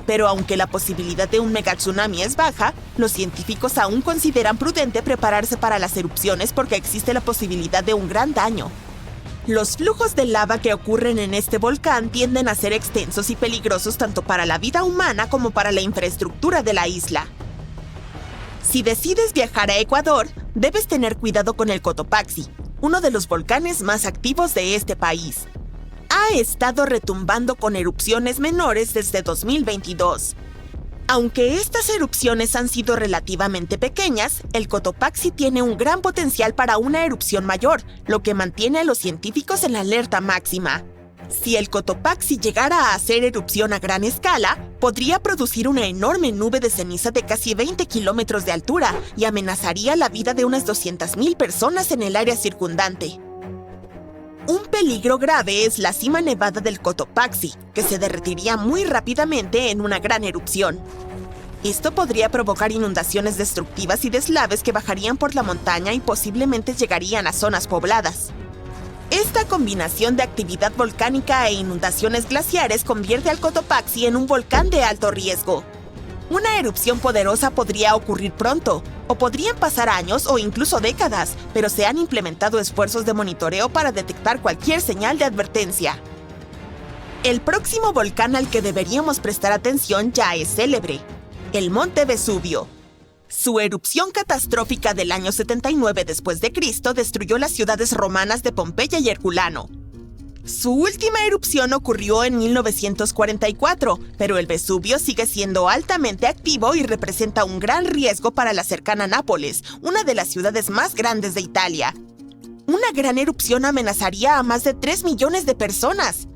Pero aunque la posibilidad de un megatsunami es baja, los científicos aún consideran prudente prepararse para las erupciones porque existe la posibilidad de un gran daño. Los flujos de lava que ocurren en este volcán tienden a ser extensos y peligrosos tanto para la vida humana como para la infraestructura de la isla. Si decides viajar a Ecuador, debes tener cuidado con el Cotopaxi, uno de los volcanes más activos de este país. Ha estado retumbando con erupciones menores desde 2022. Aunque estas erupciones han sido relativamente pequeñas, el Cotopaxi tiene un gran potencial para una erupción mayor, lo que mantiene a los científicos en la alerta máxima. Si el Cotopaxi llegara a hacer erupción a gran escala, podría producir una enorme nube de ceniza de casi 20 kilómetros de altura y amenazaría la vida de unas 200,000 personas en el área circundante. Un peligro grave es la cima nevada del Cotopaxi, que se derretiría muy rápidamente en una gran erupción. Esto podría provocar inundaciones destructivas y deslaves que bajarían por la montaña y posiblemente llegarían a zonas pobladas. Esta combinación de actividad volcánica e inundaciones glaciares convierte al Cotopaxi en un volcán de alto riesgo. Una erupción poderosa podría ocurrir pronto, o podrían pasar años o incluso décadas, pero se han implementado esfuerzos de monitoreo para detectar cualquier señal de advertencia. El próximo volcán al que deberíamos prestar atención ya es célebre: el Monte Vesubio. Su erupción catastrófica del año 79 después de Cristo destruyó las ciudades romanas de Pompeya y Herculano. Su última erupción ocurrió en 1944, pero el Vesubio sigue siendo altamente activo y representa un gran riesgo para la cercana Nápoles, una de las ciudades más grandes de Italia. Una gran erupción amenazaría a más de 3 millones de personas.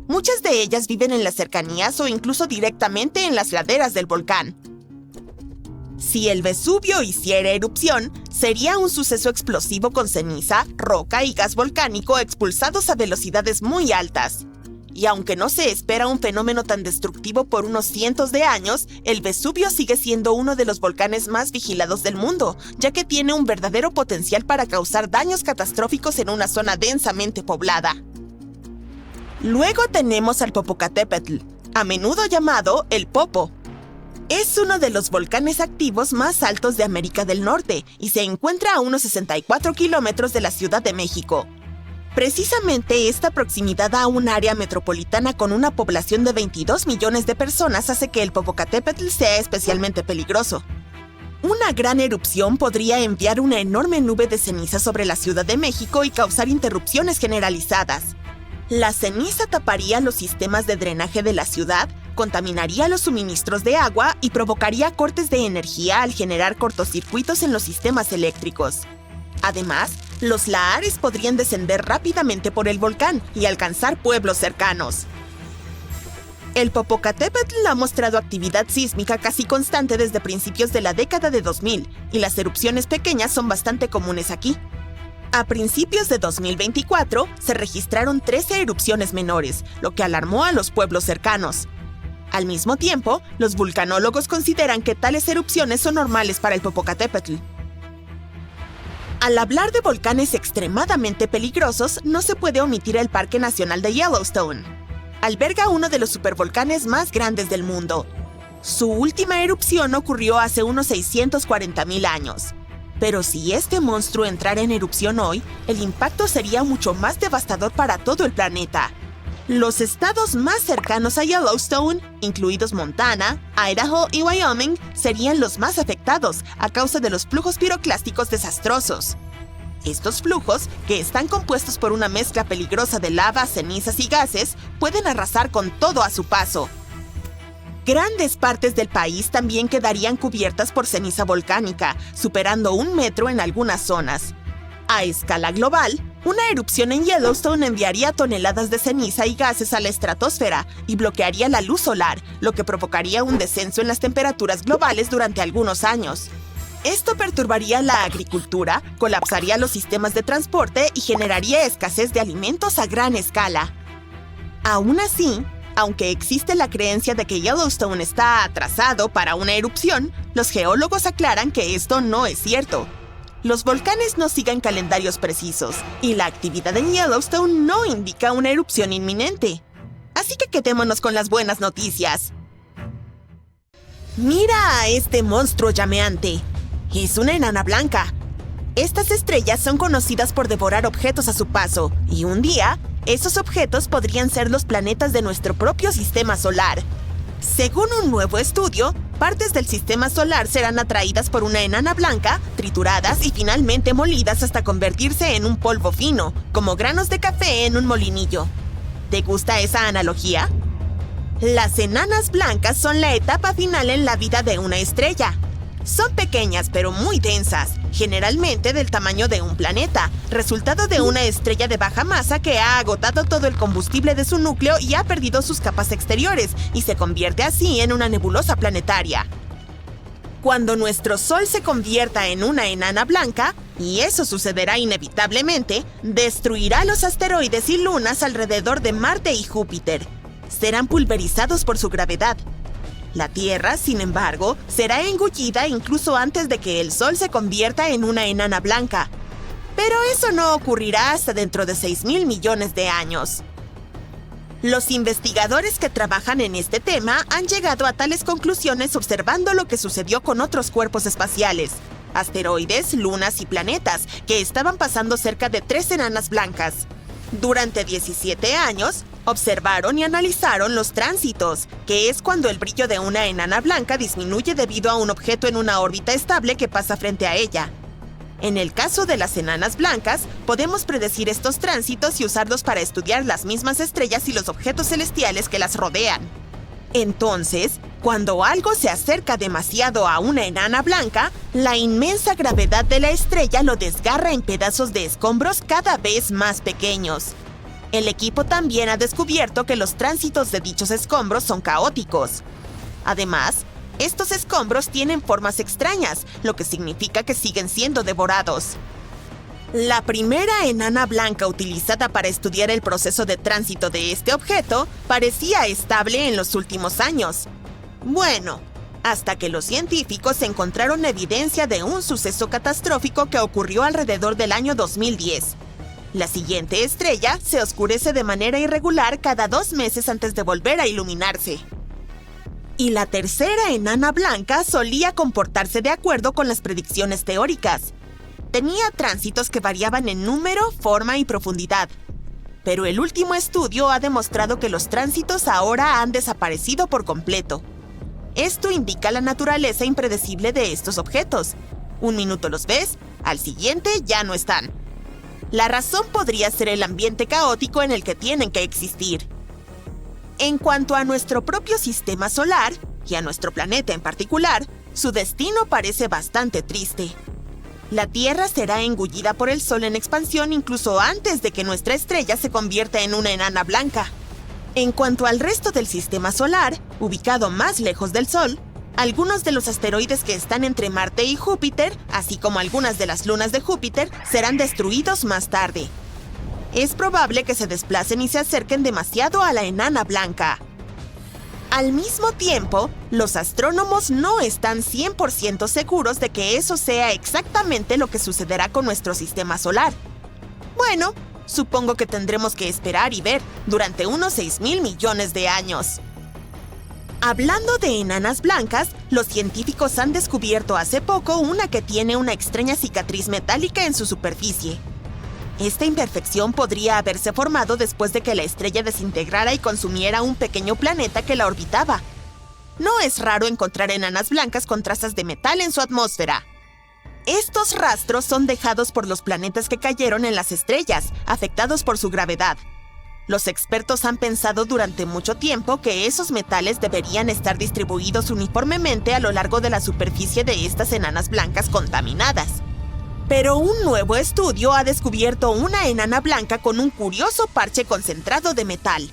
Muchas de ellas viven en las cercanías o incluso directamente en las laderas del volcán. Si el Vesubio hiciera erupción, sería un suceso explosivo con ceniza, roca y gas volcánico expulsados a velocidades muy altas. Y aunque no se espera un fenómeno tan destructivo por unos cientos de años, el Vesubio sigue siendo uno de los volcanes más vigilados del mundo, ya que tiene un verdadero potencial para causar daños catastróficos en una zona densamente poblada. Luego tenemos al Popocatépetl, a menudo llamado el Popo. Es uno de los volcanes activos más altos de América del Norte y se encuentra a unos 64 kilómetros de la Ciudad de México. Precisamente esta proximidad a un área metropolitana con una población de 22 millones de personas hace que el Popocatépetl sea especialmente peligroso. Una gran erupción podría enviar una enorme nube de ceniza sobre la Ciudad de México y causar interrupciones generalizadas. La ceniza taparía los sistemas de drenaje de la ciudad, contaminaría los suministros de agua y provocaría cortes de energía al generar cortocircuitos en los sistemas eléctricos. Además, los lahares podrían descender rápidamente por el volcán y alcanzar pueblos cercanos. El Popocatépetl ha mostrado actividad sísmica casi constante desde principios de la década de 2000 y las erupciones pequeñas son bastante comunes aquí. A principios de 2024, se registraron 13 erupciones menores, lo que alarmó a los pueblos cercanos. Al mismo tiempo, los vulcanólogos consideran que tales erupciones son normales para el Popocatépetl. Al hablar de volcanes extremadamente peligrosos, no se puede omitir el Parque Nacional de Yellowstone. Alberga uno de los supervolcanes más grandes del mundo. Su última erupción ocurrió hace unos 640,000 años. Pero si este monstruo entrara en erupción hoy, el impacto sería mucho más devastador para todo el planeta. Los estados más cercanos a Yellowstone, incluidos Montana, Idaho y Wyoming, serían los más afectados a causa de los flujos piroclásticos desastrosos. Estos flujos, que están compuestos por una mezcla peligrosa de lava, cenizas y gases, pueden arrasar con todo a su paso. Grandes partes del país también quedarían cubiertas por ceniza volcánica, superando 1 metro en algunas zonas. A escala global, una erupción en Yellowstone enviaría toneladas de ceniza y gases a la estratosfera y bloquearía la luz solar, lo que provocaría un descenso en las temperaturas globales durante algunos años. Esto perturbaría la agricultura, colapsaría los sistemas de transporte y generaría escasez de alimentos a gran escala. Aún así, aunque existe la creencia de que Yellowstone está atrasado para una erupción, los geólogos aclaran que esto no es cierto. Los volcanes no siguen calendarios precisos, y la actividad en Yellowstone no indica una erupción inminente. Así que quedémonos con las buenas noticias. ¡Mira a este monstruo llameante! Es una enana blanca. Estas estrellas son conocidas por devorar objetos a su paso, y un día, esos objetos podrían ser los planetas de nuestro propio sistema solar. Según un nuevo estudio, partes del sistema solar serán atraídas por una enana blanca, trituradas y finalmente molidas hasta convertirse en un polvo fino, como granos de café en un molinillo. ¿Te gusta esa analogía? Las enanas blancas son la etapa final en la vida de una estrella. Son pequeñas pero muy densas, generalmente del tamaño de un planeta, resultado de una estrella de baja masa que ha agotado todo el combustible de su núcleo y ha perdido sus capas exteriores, y se convierte así en una nebulosa planetaria. Cuando nuestro Sol se convierta en una enana blanca, y eso sucederá inevitablemente, destruirá los asteroides y lunas alrededor de Marte y Júpiter. Serán pulverizados por su gravedad. La Tierra, sin embargo, será engullida incluso antes de que el Sol se convierta en una enana blanca. Pero eso no ocurrirá hasta dentro de 6.000 millones de años. Los investigadores que trabajan en este tema han llegado a tales conclusiones observando lo que sucedió con otros cuerpos espaciales, asteroides, lunas y planetas, que estaban pasando cerca de 3 enanas blancas. Durante 17 años, observaron y analizaron los tránsitos, que es cuando el brillo de una enana blanca disminuye debido a un objeto en una órbita estable que pasa frente a ella. En el caso de las enanas blancas, podemos predecir estos tránsitos y usarlos para estudiar las mismas estrellas y los objetos celestiales que las rodean. Entonces, cuando algo se acerca demasiado a una enana blanca, la inmensa gravedad de la estrella lo desgarra en pedazos de escombros cada vez más pequeños. El equipo también ha descubierto que los tránsitos de dichos escombros son caóticos. Además, estos escombros tienen formas extrañas, lo que significa que siguen siendo devorados. La primera enana blanca utilizada para estudiar el proceso de tránsito de este objeto parecía estable en los últimos años. Bueno, hasta que los científicos encontraron evidencia de un suceso catastrófico que ocurrió alrededor del año 2010. La siguiente estrella se oscurece de manera irregular cada 2 meses antes de volver a iluminarse. Y la tercera enana blanca solía comportarse de acuerdo con las predicciones teóricas. Tenía tránsitos que variaban en número, forma y profundidad. Pero el último estudio ha demostrado que los tránsitos ahora han desaparecido por completo. Esto indica la naturaleza impredecible de estos objetos. Un minuto los ves, al siguiente ya no están. La razón podría ser el ambiente caótico en el que tienen que existir. En cuanto a nuestro propio sistema solar, y a nuestro planeta en particular, su destino parece bastante triste. La Tierra será engullida por el Sol en expansión incluso antes de que nuestra estrella se convierta en una enana blanca. En cuanto al resto del sistema solar, ubicado más lejos del Sol, algunos de los asteroides que están entre Marte y Júpiter, así como algunas de las lunas de Júpiter, serán destruidos más tarde. Es probable que se desplacen y se acerquen demasiado a la enana blanca. Al mismo tiempo, los astrónomos no están 100% seguros de que eso sea exactamente lo que sucederá con nuestro sistema solar. Bueno, supongo que tendremos que esperar y ver durante unos 6.000 millones de años. Hablando de enanas blancas, los científicos han descubierto hace poco una que tiene una extraña cicatriz metálica en su superficie. Esta imperfección podría haberse formado después de que la estrella desintegrara y consumiera un pequeño planeta que la orbitaba. No es raro encontrar enanas blancas con trazas de metal en su atmósfera. Estos rastros son dejados por los planetas que cayeron en las estrellas, afectados por su gravedad. Los expertos han pensado durante mucho tiempo que esos metales deberían estar distribuidos uniformemente a lo largo de la superficie de estas enanas blancas contaminadas. Pero un nuevo estudio ha descubierto una enana blanca con un curioso parche concentrado de metal.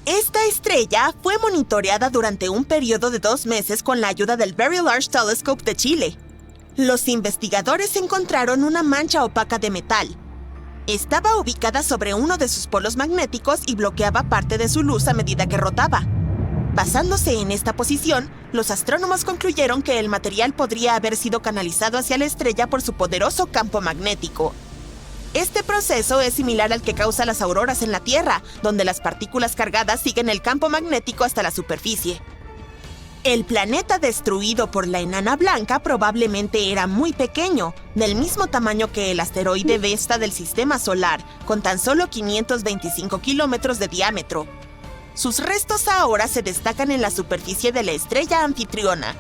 Esta estrella fue monitoreada durante un periodo de 2 meses con la ayuda del Very Large Telescope de Chile. Los investigadores encontraron una mancha opaca de metal. Estaba ubicada sobre uno de sus polos magnéticos y bloqueaba parte de su luz a medida que rotaba. Basándose en esta posición, los astrónomos concluyeron que el material podría haber sido canalizado hacia la estrella por su poderoso campo magnético. Este proceso es similar al que causa las auroras en la Tierra, donde las partículas cargadas siguen el campo magnético hasta la superficie. El planeta destruido por la enana blanca probablemente era muy pequeño, del mismo tamaño que el asteroide Vesta del Sistema Solar, con tan solo 525 kilómetros de diámetro. Sus restos ahora se destacan en la superficie de la estrella anfitriona.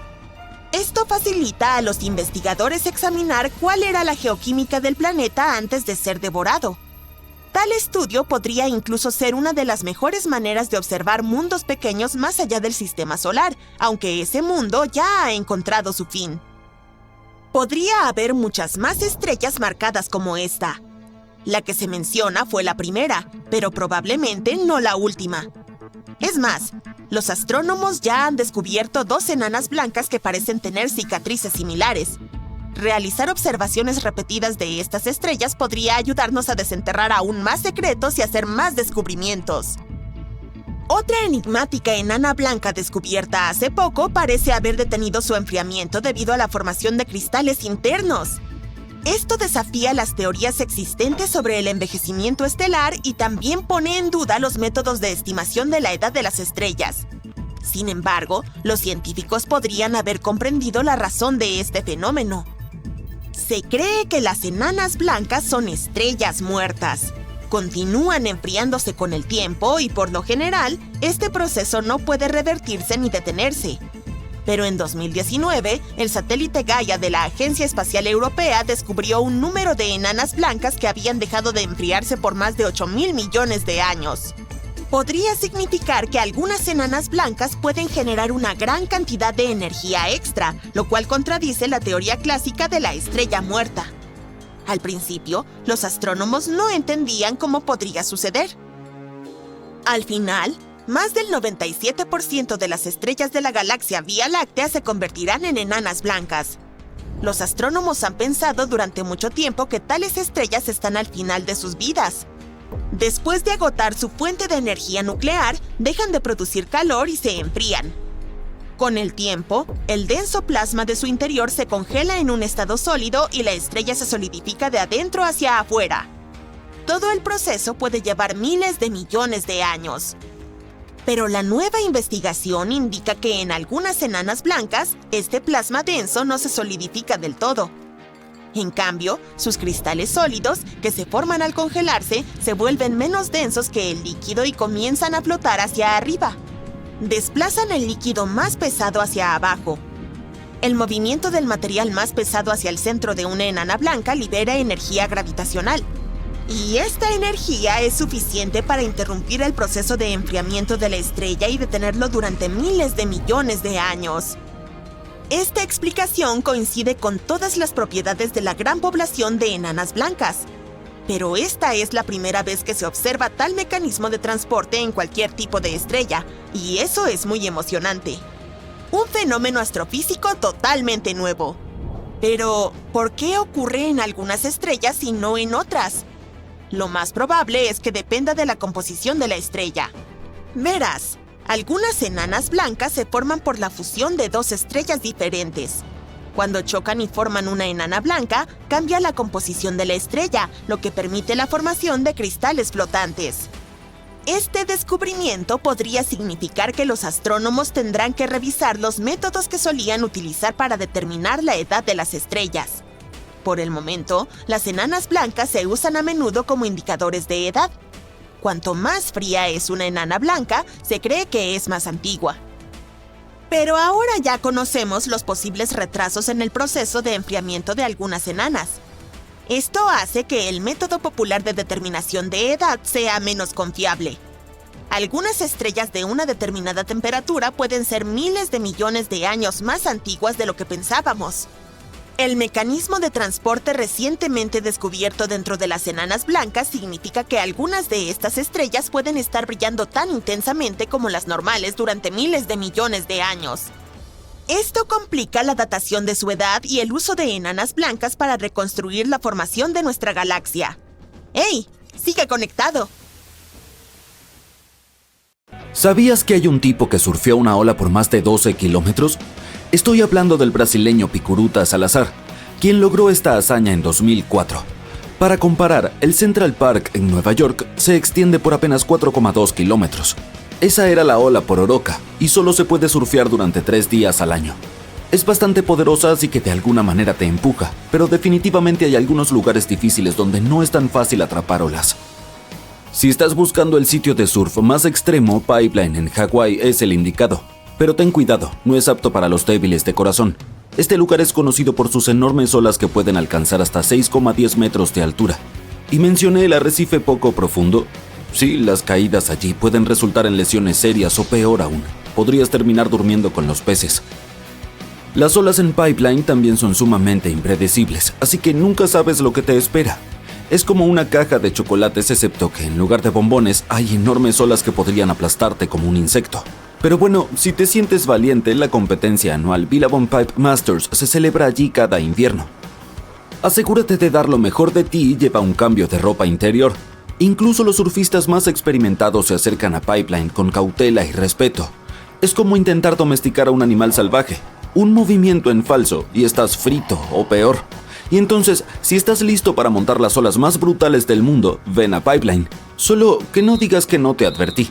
Esto facilita a los investigadores examinar cuál era la geoquímica del planeta antes de ser devorado. Tal estudio podría incluso ser una de las mejores maneras de observar mundos pequeños más allá del sistema solar, aunque ese mundo ya ha encontrado su fin. Podría haber muchas más estrellas marcadas como esta. La que se menciona fue la primera, pero probablemente no la última. Es más, los astrónomos ya han descubierto 2 enanas blancas que parecen tener cicatrices similares. Realizar observaciones repetidas de estas estrellas podría ayudarnos a desenterrar aún más secretos y hacer más descubrimientos. Otra enigmática enana blanca descubierta hace poco parece haber detenido su enfriamiento debido a la formación de cristales internos. Esto desafía las teorías existentes sobre el envejecimiento estelar y también pone en duda los métodos de estimación de la edad de las estrellas. Sin embargo, los científicos podrían haber comprendido la razón de este fenómeno. Se cree que las enanas blancas son estrellas muertas. Continúan enfriándose con el tiempo y, por lo general, este proceso no puede revertirse ni detenerse. Pero en 2019, el satélite Gaia de la Agencia Espacial Europea descubrió un número de enanas blancas que habían dejado de enfriarse por más de 8.000 millones de años. Podría significar que algunas enanas blancas pueden generar una gran cantidad de energía extra, lo cual contradice la teoría clásica de la estrella muerta. Al principio, los astrónomos no entendían cómo podría suceder. Al final, más del 97% de las estrellas de la galaxia Vía Láctea se convertirán en enanas blancas. Los astrónomos han pensado durante mucho tiempo que tales estrellas están al final de sus vidas. Después de agotar su fuente de energía nuclear, dejan de producir calor y se enfrían. Con el tiempo, el denso plasma de su interior se congela en un estado sólido y la estrella se solidifica de adentro hacia afuera. Todo el proceso puede llevar miles de millones de años. Pero la nueva investigación indica que en algunas enanas blancas, este plasma denso no se solidifica del todo. En cambio, sus cristales sólidos, que se forman al congelarse, se vuelven menos densos que el líquido y comienzan a flotar hacia arriba. Desplazan el líquido más pesado hacia abajo. El movimiento del material más pesado hacia el centro de una enana blanca libera energía gravitacional. Y esta energía es suficiente para interrumpir el proceso de enfriamiento de la estrella y detenerlo durante miles de millones de años. Esta explicación coincide con todas las propiedades de la gran población de enanas blancas. Pero esta es la primera vez que se observa tal mecanismo de transporte en cualquier tipo de estrella, y eso es muy emocionante. Un fenómeno astrofísico totalmente nuevo. Pero, ¿por qué ocurre en algunas estrellas y no en otras? Lo más probable es que dependa de la composición de la estrella. Verás, algunas enanas blancas se forman por la fusión de dos estrellas diferentes. Cuando chocan y forman una enana blanca, cambia la composición de la estrella, lo que permite la formación de cristales flotantes. Este descubrimiento podría significar que los astrónomos tendrán que revisar los métodos que solían utilizar para determinar la edad de las estrellas. Por el momento, las enanas blancas se usan a menudo como indicadores de edad. Cuanto más fría es una enana blanca, se cree que es más antigua. Pero ahora ya conocemos los posibles retrasos en el proceso de enfriamiento de algunas enanas. Esto hace que el método popular de determinación de edad sea menos confiable. Algunas estrellas de una determinada temperatura pueden ser miles de millones de años más antiguas de lo que pensábamos. El mecanismo de transporte recientemente descubierto dentro de las enanas blancas significa que algunas de estas estrellas pueden estar brillando tan intensamente como las normales durante miles de millones de años. Esto complica la datación de su edad y el uso de enanas blancas para reconstruir la formación de nuestra galaxia. ¡Hey! ¡Sigue conectado! ¿Sabías que hay un tipo que surfeó una ola por más de 12 kilómetros? Estoy hablando del brasileño Picuruta Salazar, quien logró esta hazaña en 2004. Para comparar, el Central Park en Nueva York se extiende por apenas 4,2 kilómetros. Esa era la ola por Oroca, y solo se puede surfear durante 3 días al año. Es bastante poderosa, así que de alguna manera te empuja, pero definitivamente hay algunos lugares difíciles donde no es tan fácil atrapar olas. Si estás buscando el sitio de surf más extremo, Pipeline en Hawái es el indicado. Pero ten cuidado, no es apto para los débiles de corazón. Este lugar es conocido por sus enormes olas que pueden alcanzar hasta 6,10 metros de altura. ¿Y mencioné el arrecife poco profundo? Sí, las caídas allí pueden resultar en lesiones serias o peor aún, podrías terminar durmiendo con los peces. Las olas en Pipeline también son sumamente impredecibles, así que nunca sabes lo que te espera. Es como una caja de chocolates, excepto que en lugar de bombones hay enormes olas que podrían aplastarte como un insecto. Pero bueno, si te sientes valiente, la competencia anual Billabong Pipe Masters se celebra allí cada invierno. Asegúrate de dar lo mejor de ti y lleva un cambio de ropa interior. Incluso los surfistas más experimentados se acercan a Pipeline con cautela y respeto. Es como intentar domesticar a un animal salvaje. Un movimiento en falso y estás frito o peor. Y entonces, si estás listo para montar las olas más brutales del mundo, ven a Pipeline. Solo que no digas que no te advertí.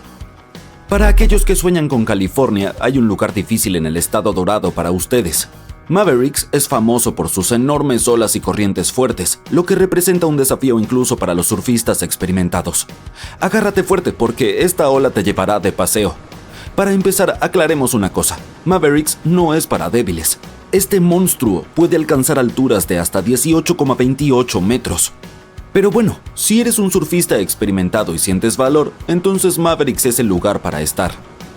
Para aquellos que sueñan con California, hay un lugar difícil en el estado dorado para ustedes. Mavericks es famoso por sus enormes olas y corrientes fuertes, lo que representa un desafío incluso para los surfistas experimentados. Agárrate fuerte porque esta ola te llevará de paseo. Para empezar, aclaremos una cosa. Mavericks no es para débiles. Este monstruo puede alcanzar alturas de hasta 18,28 metros. Pero bueno, si eres un surfista experimentado y sientes valor, entonces Mavericks es el lugar para estar.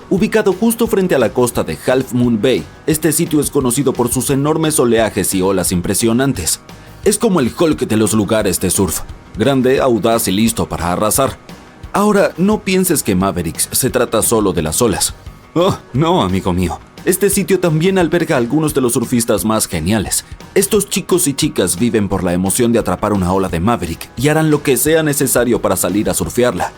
Ubicado justo frente a la costa de Half Moon Bay, este sitio es conocido por sus enormes oleajes y olas impresionantes. Es como el Hulk de los lugares de surf, grande, audaz y listo para arrasar. Ahora, no pienses que Mavericks se trata solo de las olas. Oh, no, amigo mío. Este sitio también alberga a algunos de los surfistas más geniales. Estos chicos y chicas viven por la emoción de atrapar una ola de Maverick y harán lo que sea necesario para salir a surfearla.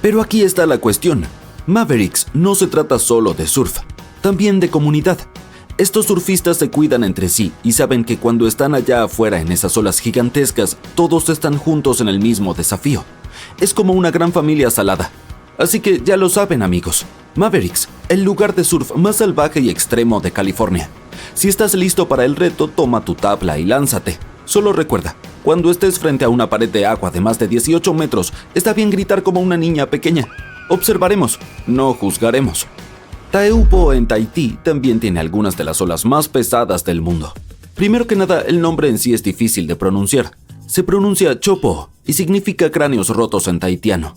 Pero aquí está la cuestión. Mavericks no se trata solo de surf, también de comunidad. Estos surfistas se cuidan entre sí y saben que cuando están allá afuera en esas olas gigantescas, todos están juntos en el mismo desafío. Es como una gran familia salada. Así que ya lo saben, amigos. Mavericks, el lugar de surf más salvaje y extremo de California. Si estás listo para el reto, toma tu tabla y lánzate. Solo recuerda, cuando estés frente a una pared de agua de más de 18 metros, está bien gritar como una niña pequeña. Observaremos, no juzgaremos. Taupo en Tahití también tiene algunas de las olas más pesadas del mundo. Primero que nada, el nombre en sí es difícil de pronunciar. Se pronuncia Chopo y significa cráneos rotos en tahitiano.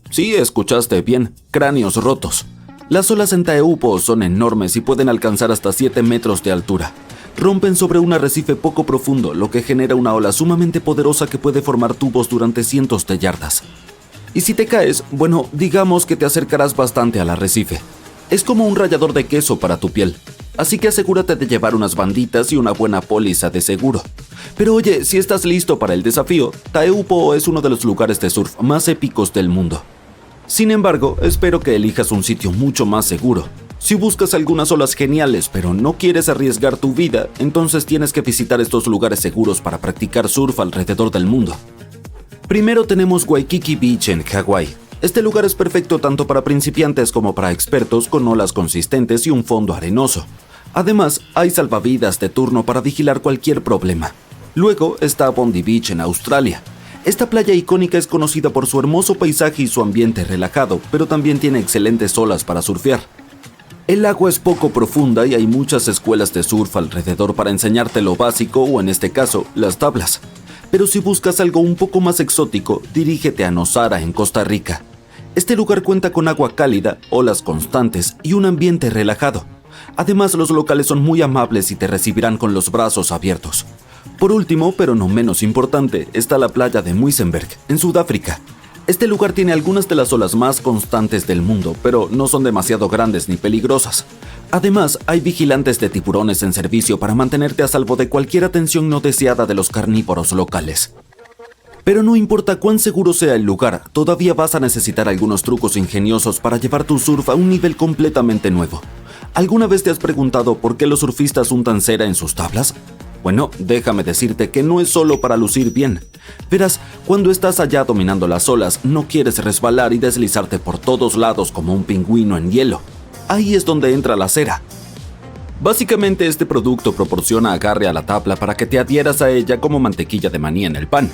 Sí, escuchaste bien, cráneos rotos. Las olas en Taupo son enormes y pueden alcanzar hasta 7 metros de altura. Rompen sobre un arrecife poco profundo, lo que genera una ola sumamente poderosa que puede formar tubos durante cientos de yardas. Y si te caes, bueno, digamos que te acercarás bastante al arrecife. Es como un rallador de queso para tu piel. Así que asegúrate de llevar unas banditas y una buena póliza de seguro. Pero oye, si estás listo para el desafío, Taupo es uno de los lugares de surf más épicos del mundo. Sin embargo, espero que elijas un sitio mucho más seguro. Si buscas algunas olas geniales pero no quieres arriesgar tu vida, entonces tienes que visitar estos lugares seguros para practicar surf alrededor del mundo. Primero tenemos Waikiki Beach en Hawái. Este lugar es perfecto tanto para principiantes como para expertos con olas consistentes y un fondo arenoso. Además, hay salvavidas de turno para vigilar cualquier problema. Luego está Bondi Beach en Australia. Esta playa icónica es conocida por su hermoso paisaje y su ambiente relajado, pero también tiene excelentes olas para surfear. El agua es poco profunda y hay muchas escuelas de surf alrededor para enseñarte lo básico o en este caso, las tablas. Pero si buscas algo un poco más exótico, dirígete a Nosara en Costa Rica. Este lugar cuenta con agua cálida, olas constantes y un ambiente relajado. Además, los locales son muy amables y te recibirán con los brazos abiertos. Por último, pero no menos importante, está la playa de Muizenberg, en Sudáfrica. Este lugar tiene algunas de las olas más constantes del mundo, pero no son demasiado grandes ni peligrosas. Además, hay vigilantes de tiburones en servicio para mantenerte a salvo de cualquier atención no deseada de los carnívoros locales. Pero no importa cuán seguro sea el lugar, todavía vas a necesitar algunos trucos ingeniosos para llevar tu surf a un nivel completamente nuevo. ¿Alguna vez te has preguntado por qué los surfistas untan cera en sus tablas? Bueno, déjame decirte que no es solo para lucir bien. Verás, cuando estás allá dominando las olas, no quieres resbalar y deslizarte por todos lados como un pingüino en hielo. Ahí es donde entra la cera. Básicamente, este producto proporciona agarre a la tabla para que te adhieras a ella como mantequilla de maní en el pan.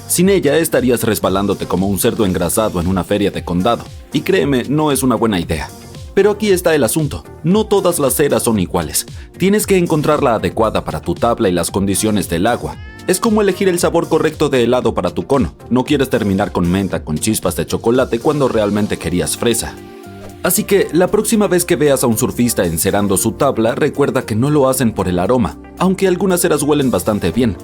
Sin ella estarías resbalándote como un cerdo engrasado en una feria de condado. Y créeme, no es una buena idea. Pero aquí está el asunto. No todas las ceras son iguales. Tienes que encontrar la adecuada para tu tabla y las condiciones del agua. Es como elegir el sabor correcto de helado para tu cono. No quieres terminar con menta con chispas de chocolate cuando realmente querías fresa. Así que la próxima vez que veas a un surfista encerando su tabla, recuerda que no lo hacen por el aroma, aunque algunas ceras huelen bastante bien.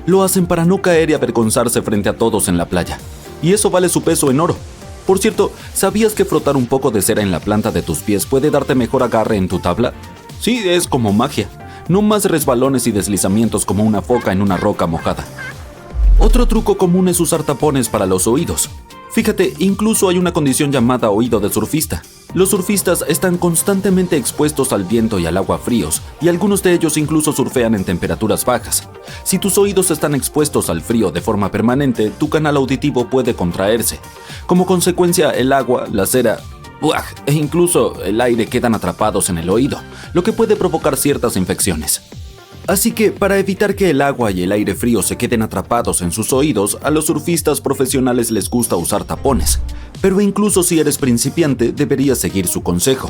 Lo hacen para no caer y avergonzarse frente a todos en la playa. Y eso vale su peso en oro. Por cierto, ¿sabías que frotar un poco de cera en la planta de tus pies puede darte mejor agarre en tu tabla? Sí, es como magia. No más resbalones y deslizamientos como una foca en una roca mojada. Otro truco común es usar tapones para los oídos. Fíjate, incluso hay una condición llamada oído de surfista. Los surfistas están constantemente expuestos al viento y al agua fríos, y algunos de ellos incluso surfean en temperaturas bajas. Si tus oídos están expuestos al frío de forma permanente, tu canal auditivo puede contraerse. Como consecuencia, el agua, la cera e incluso el aire quedan atrapados en el oído, lo que puede provocar ciertas infecciones. Así que, para evitar que el agua y el aire frío se queden atrapados en sus oídos, a los surfistas profesionales les gusta usar tapones. Pero incluso si eres principiante, deberías seguir su consejo.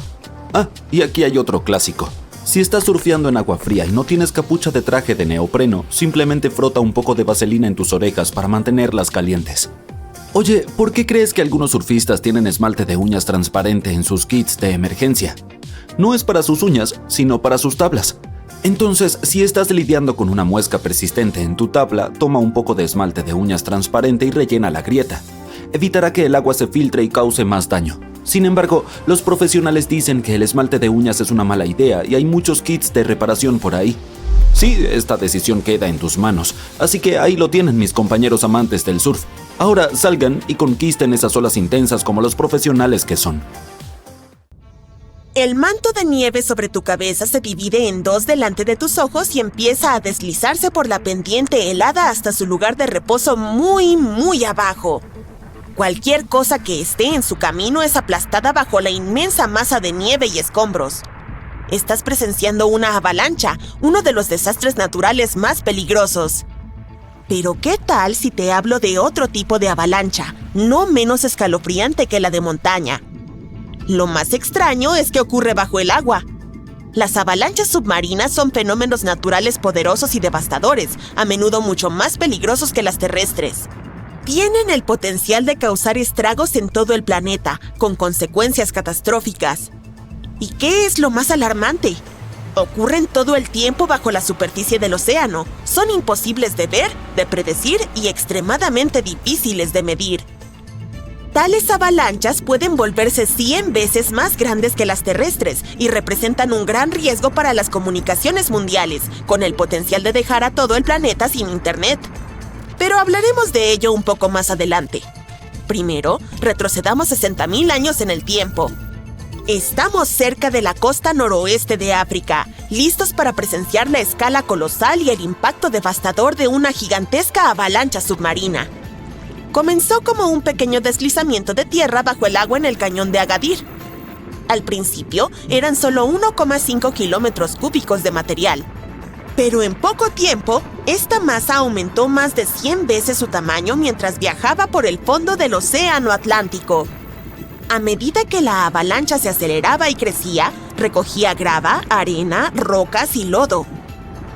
Y aquí hay otro clásico. Si estás surfeando en agua fría y no tienes capucha de traje de neopreno, simplemente frota un poco de vaselina en tus orejas para mantenerlas calientes. Oye, ¿por qué crees que algunos surfistas tienen esmalte de uñas transparente en sus kits de emergencia? No es para sus uñas, sino para sus tablas. Entonces, si estás lidiando con una muesca persistente en tu tabla, toma un poco de esmalte de uñas transparente y rellena la grieta. Evitará que el agua se filtre y cause más daño. Sin embargo, los profesionales dicen que el esmalte de uñas es una mala idea y hay muchos kits de reparación por ahí. Sí, esta decisión queda en tus manos, así que ahí lo tienen mis compañeros amantes del surf. Ahora salgan y conquisten esas olas intensas como los profesionales que son. El manto de nieve sobre tu cabeza se divide en dos delante de tus ojos y empieza a deslizarse por la pendiente helada hasta su lugar de reposo muy abajo. Cualquier cosa que esté en su camino es aplastada bajo la inmensa masa de nieve y escombros. Estás presenciando una avalancha, uno de los desastres naturales más peligrosos. Pero ¿qué tal si te hablo de otro tipo de avalancha, no menos escalofriante que la de montaña? Lo más extraño es que ocurre bajo el agua. Las avalanchas submarinas son fenómenos naturales poderosos y devastadores, a menudo mucho más peligrosos que las terrestres. Tienen el potencial de causar estragos en todo el planeta, con consecuencias catastróficas. ¿Y qué es lo más alarmante? Ocurren todo el tiempo bajo la superficie del océano. Son imposibles de ver, de predecir y extremadamente difíciles de medir. Tales avalanchas pueden volverse 100 veces más grandes que las terrestres y representan un gran riesgo para las comunicaciones mundiales, con el potencial de dejar a todo el planeta sin internet. Pero hablaremos de ello un poco más adelante. Primero, retrocedamos 60.000 años en el tiempo. Estamos cerca de la costa noroeste de África, listos para presenciar la escala colosal y el impacto devastador de una gigantesca avalancha submarina. Comenzó como un pequeño deslizamiento de tierra bajo el agua en el cañón de Agadir. Al principio, eran solo 1,5 kilómetros cúbicos de material. Pero en poco tiempo, esta masa aumentó más de 100 veces su tamaño mientras viajaba por el fondo del Océano Atlántico. A medida que la avalancha se aceleraba y crecía, recogía grava, arena, rocas y lodo.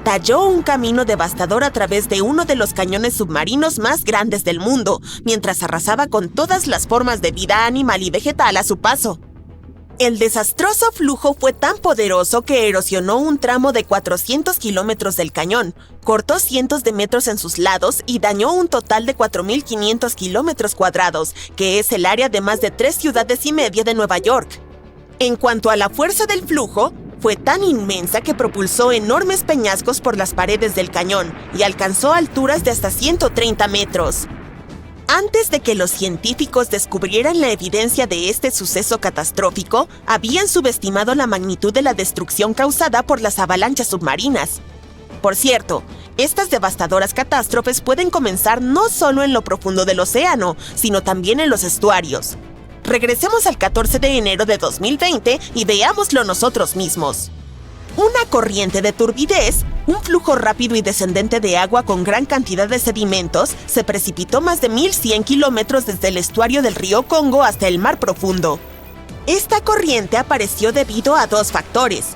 Talló un camino devastador a través de uno de los cañones submarinos más grandes del mundo, mientras arrasaba con todas las formas de vida animal y vegetal a su paso. El desastroso flujo fue tan poderoso que erosionó un tramo de 400 kilómetros del cañón, cortó cientos de metros en sus lados y dañó un total de 4.500 kilómetros cuadrados, que es el área de más de 3 ciudades y media de Nueva York. En cuanto a la fuerza del flujo, fue tan inmensa que propulsó enormes peñascos por las paredes del cañón y alcanzó alturas de hasta 130 metros. Antes de que los científicos descubrieran la evidencia de este suceso catastrófico, habían subestimado la magnitud de la destrucción causada por las avalanchas submarinas. Por cierto, estas devastadoras catástrofes pueden comenzar no solo en lo profundo del océano, sino también en los estuarios. Regresemos al 14 de enero de 2020 y veámoslo nosotros mismos. Una corriente de turbidez, un flujo rápido y descendente de agua con gran cantidad de sedimentos, se precipitó más de 1.100 kilómetros desde el estuario del río Congo hasta el mar profundo. Esta corriente apareció debido a dos factores: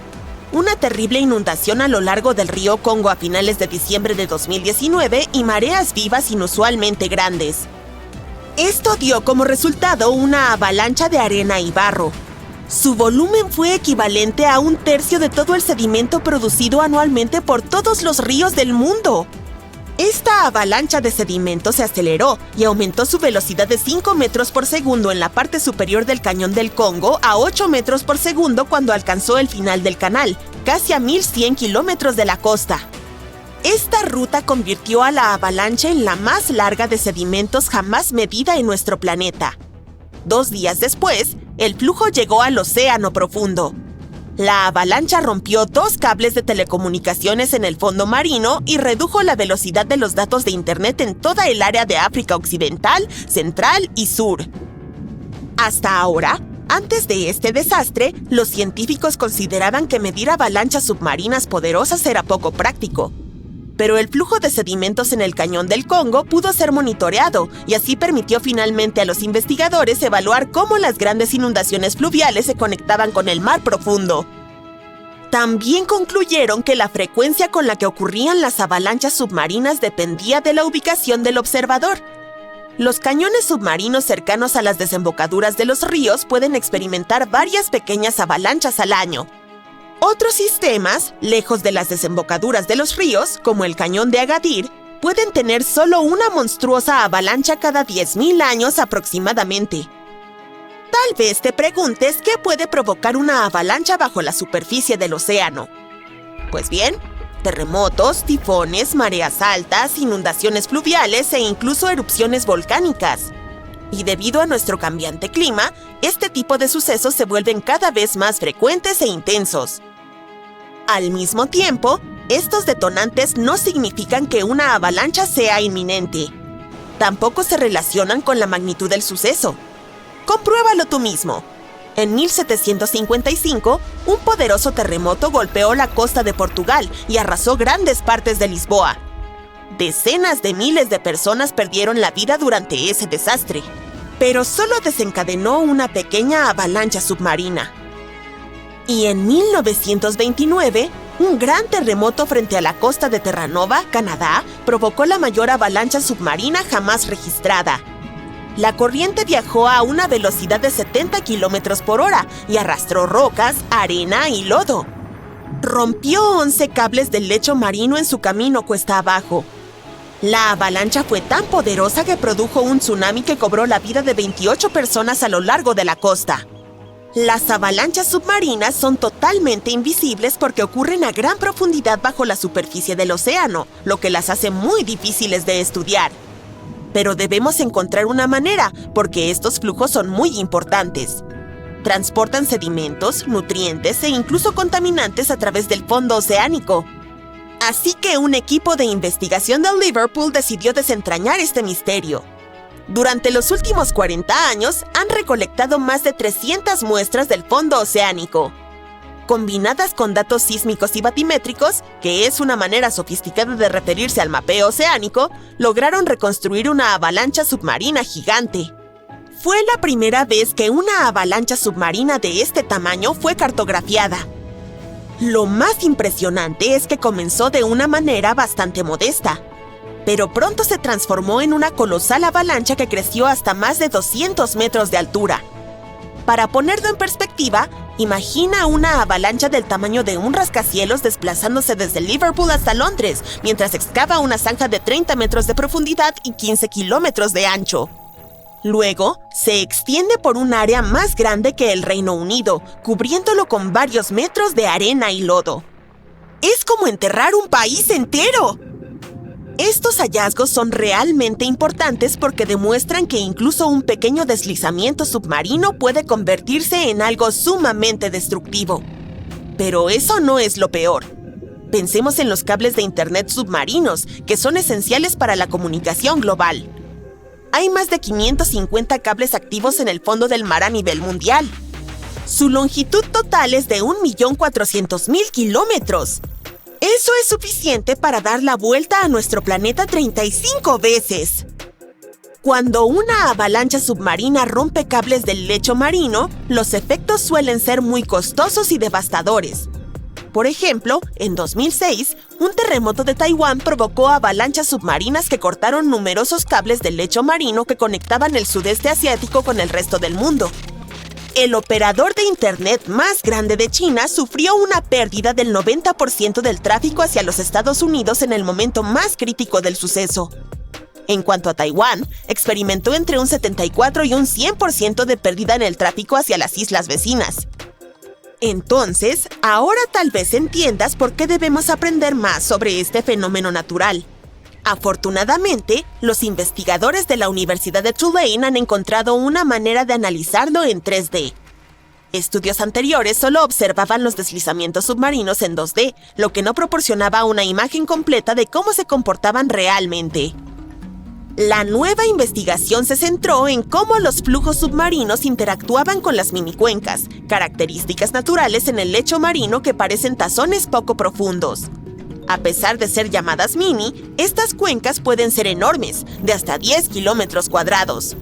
una terrible inundación a lo largo del río Congo a finales de diciembre de 2019 y mareas vivas inusualmente grandes. Esto dio como resultado una avalancha de arena y barro. Su volumen fue equivalente a 1/3 de todo el sedimento producido anualmente por todos los ríos del mundo. Esta avalancha de sedimento se aceleró y aumentó su velocidad de 5 metros por segundo en la parte superior del cañón del Congo a 8 metros por segundo cuando alcanzó el final del canal, casi a 1.100 kilómetros de la costa. Esta ruta convirtió a la avalancha en la más larga de sedimentos jamás medida en nuestro planeta. 2 días después, el flujo llegó al océano profundo. La avalancha rompió 2 cables de telecomunicaciones en el fondo marino y redujo la velocidad de los datos de Internet en toda el área de África Occidental, Central y Sur. Hasta ahora, antes de este desastre, los científicos consideraban que medir avalanchas submarinas poderosas era poco práctico. Pero el flujo de sedimentos en el cañón del Congo pudo ser monitoreado y así permitió finalmente a los investigadores evaluar cómo las grandes inundaciones fluviales se conectaban con el mar profundo. También concluyeron que la frecuencia con la que ocurrían las avalanchas submarinas dependía de la ubicación del observador. Los cañones submarinos cercanos a las desembocaduras de los ríos pueden experimentar varias pequeñas avalanchas al año. Otros sistemas, lejos de las desembocaduras de los ríos, como el cañón de Agadir, pueden tener solo una monstruosa avalancha cada 10.000 años aproximadamente. Tal vez te preguntes qué puede provocar una avalancha bajo la superficie del océano. Pues bien, terremotos, tifones, mareas altas, inundaciones fluviales e incluso erupciones volcánicas. Y debido a nuestro cambiante clima, este tipo de sucesos se vuelven cada vez más frecuentes e intensos. Al mismo tiempo, estos detonantes no significan que una avalancha sea inminente. Tampoco se relacionan con la magnitud del suceso. Compruébalo tú mismo. En 1755, un poderoso terremoto golpeó la costa de Portugal y arrasó grandes partes de Lisboa. Decenas de miles de personas perdieron la vida durante ese desastre, pero solo desencadenó una pequeña avalancha submarina. Y en 1929, un gran terremoto frente a la costa de Terranova, Canadá, provocó la mayor avalancha submarina jamás registrada. La corriente viajó a una velocidad de 70 kilómetros por hora y arrastró rocas, arena y lodo. Rompió 11 cables del lecho marino en su camino cuesta abajo. La avalancha fue tan poderosa que produjo un tsunami que cobró la vida de 28 personas a lo largo de la costa. Las avalanchas submarinas son totalmente invisibles porque ocurren a gran profundidad bajo la superficie del océano, lo que las hace muy difíciles de estudiar. Pero debemos encontrar una manera, porque estos flujos son muy importantes. Transportan sedimentos, nutrientes e incluso contaminantes a través del fondo oceánico. Así que un equipo de investigación de Liverpool decidió desentrañar este misterio. Durante los últimos 40 años, han recolectado más de 300 muestras del fondo oceánico. Combinadas con datos sísmicos y batimétricos, que es una manera sofisticada de referirse al mapeo oceánico, lograron reconstruir una avalancha submarina gigante. Fue la primera vez que una avalancha submarina de este tamaño fue cartografiada. Lo más impresionante es que comenzó de una manera bastante modesta, pero pronto se transformó en una colosal avalancha que creció hasta más de 200 metros de altura. Para ponerlo en perspectiva, imagina una avalancha del tamaño de un rascacielos desplazándose desde Liverpool hasta Londres, mientras excava una zanja de 30 metros de profundidad y 15 kilómetros de ancho. Luego, se extiende por un área más grande que el Reino Unido, cubriéndolo con varios metros de arena y lodo. ¡Es como enterrar un país entero! Estos hallazgos son realmente importantes porque demuestran que incluso un pequeño deslizamiento submarino puede convertirse en algo sumamente destructivo. Pero eso no es lo peor. Pensemos en los cables de Internet submarinos, que son esenciales para la comunicación global. Hay más de 550 cables activos en el fondo del mar a nivel mundial. Su longitud total es de 1.400.000 kilómetros. Eso es suficiente para dar la vuelta a nuestro planeta 35 veces. Cuando una avalancha submarina rompe cables del lecho marino, los efectos suelen ser muy costosos y devastadores. Por ejemplo, en 2006, un terremoto de Taiwán provocó avalanchas submarinas que cortaron numerosos cables del lecho marino que conectaban el sudeste asiático con el resto del mundo. El operador de Internet más grande de China sufrió una pérdida del 90% del tráfico hacia los Estados Unidos en el momento más crítico del suceso. En cuanto a Taiwán, experimentó entre un 74 y un 100% de pérdida en el tráfico hacia las islas vecinas. Entonces, ahora tal vez entiendas por qué debemos aprender más sobre este fenómeno natural. Afortunadamente, los investigadores de la Universidad de Tulane han encontrado una manera de analizarlo en 3D. Estudios anteriores solo observaban los deslizamientos submarinos en 2D, lo que no proporcionaba una imagen completa de cómo se comportaban realmente. La nueva investigación se centró en cómo los flujos submarinos interactuaban con las minicuencas, características naturales en el lecho marino que parecen tazones poco profundos. A pesar de ser llamadas mini, estas cuencas pueden ser enormes, de hasta 10 kilómetros cuadrados.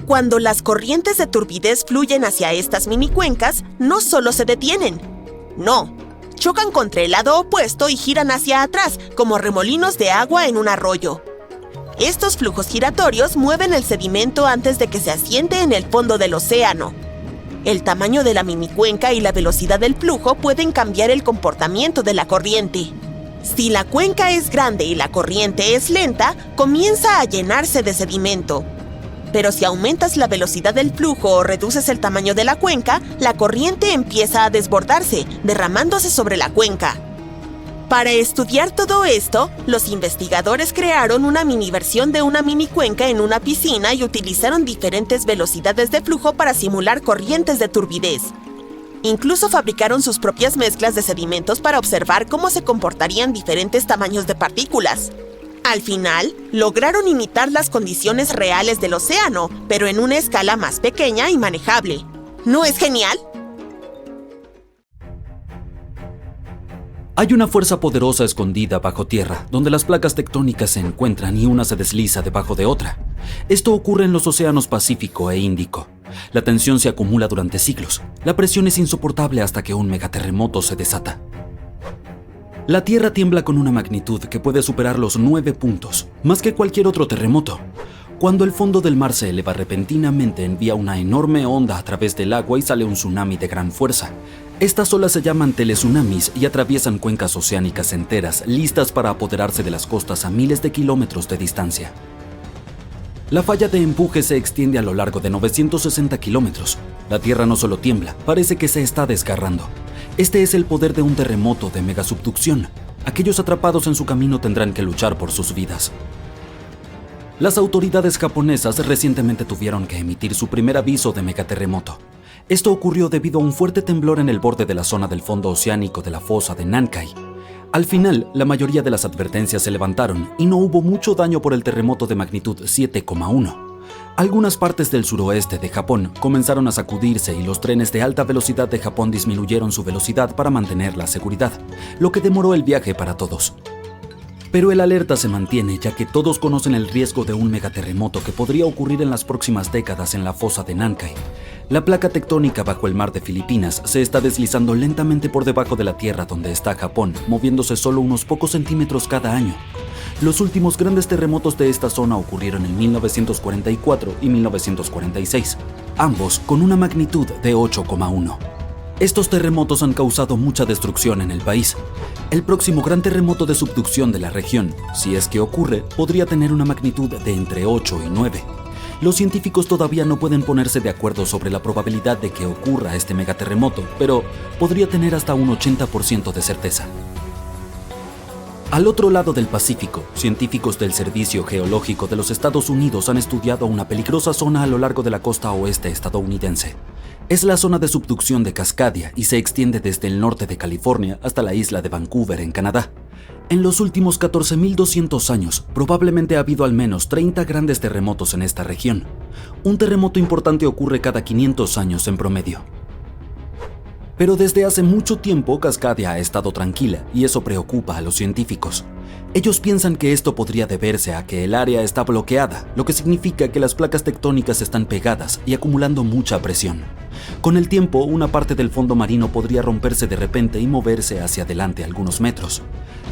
Cuando las corrientes de turbidez fluyen hacia estas minicuencas, no solo se detienen. No, chocan contra el lado opuesto y giran hacia atrás, como remolinos de agua en un arroyo. Estos flujos giratorios mueven el sedimento antes de que se asiente en el fondo del océano. El tamaño de la minicuenca y la velocidad del flujo pueden cambiar el comportamiento de la corriente. Si la cuenca es grande y la corriente es lenta, comienza a llenarse de sedimento. Pero si aumentas la velocidad del flujo o reduces el tamaño de la cuenca, la corriente empieza a desbordarse, derramándose sobre la cuenca. Para estudiar todo esto, los investigadores crearon una mini versión de una mini cuenca en una piscina y utilizaron diferentes velocidades de flujo para simular corrientes de turbidez. Incluso fabricaron sus propias mezclas de sedimentos para observar cómo se comportarían diferentes tamaños de partículas. Al final, lograron imitar las condiciones reales del océano, pero en una escala más pequeña y manejable. ¿No es genial? Hay una fuerza poderosa escondida bajo tierra, donde las placas tectónicas se encuentran y una se desliza debajo de otra. Esto ocurre en los océanos Pacífico e Índico. La tensión se acumula durante siglos. La presión es insoportable hasta que un megaterremoto se desata. La Tierra tiembla con una magnitud que puede superar los 9 puntos, más que cualquier otro terremoto. Cuando el fondo del mar se eleva repentinamente, envía una enorme onda a través del agua y sale un tsunami de gran fuerza. Estas olas se llaman teletsunamis y atraviesan cuencas oceánicas enteras, listas para apoderarse de las costas a miles de kilómetros de distancia. La falla de empuje se extiende a lo largo de 960 kilómetros. La Tierra no solo tiembla, parece que se está desgarrando. Este es el poder de un terremoto de megasubducción. Aquellos atrapados en su camino tendrán que luchar por sus vidas. Las autoridades japonesas recientemente tuvieron que emitir su primer aviso de megaterremoto. Esto ocurrió debido a un fuerte temblor en el borde de la zona del fondo oceánico de la fosa de Nankai. Al final, la mayoría de las advertencias se levantaron y no hubo mucho daño por el terremoto de magnitud 7,1. Algunas partes del suroeste de Japón comenzaron a sacudirse y los trenes de alta velocidad de Japón disminuyeron su velocidad para mantener la seguridad, lo que demoró el viaje para todos. Pero el alerta se mantiene, ya que todos conocen el riesgo de un megaterremoto que podría ocurrir en las próximas décadas en la fosa de Nankai. La placa tectónica bajo el mar de Filipinas se está deslizando lentamente por debajo de la tierra donde está Japón, moviéndose solo unos pocos centímetros cada año. Los últimos grandes terremotos de esta zona ocurrieron en 1944 y 1946, ambos con una magnitud de 8,1. Estos terremotos han causado mucha destrucción en el país. El próximo gran terremoto de subducción de la región, si es que ocurre, podría tener una magnitud de entre 8 y 9. Los científicos todavía no pueden ponerse de acuerdo sobre la probabilidad de que ocurra este megaterremoto, pero podría tener hasta un 80% de certeza. Al otro lado del Pacífico, científicos del Servicio Geológico de los Estados Unidos han estudiado una peligrosa zona a lo largo de la costa oeste estadounidense. Es la zona de subducción de Cascadia y se extiende desde el norte de California hasta la isla de Vancouver, en Canadá. En los últimos 14.200 años, probablemente ha habido al menos 30 grandes terremotos en esta región. Un terremoto importante ocurre cada 500 años en promedio. Pero desde hace mucho tiempo Cascadia ha estado tranquila y eso preocupa a los científicos. Ellos piensan que esto podría deberse a que el área está bloqueada, lo que significa que las placas tectónicas están pegadas y acumulando mucha presión. Con el tiempo, una parte del fondo marino podría romperse de repente y moverse hacia adelante algunos metros.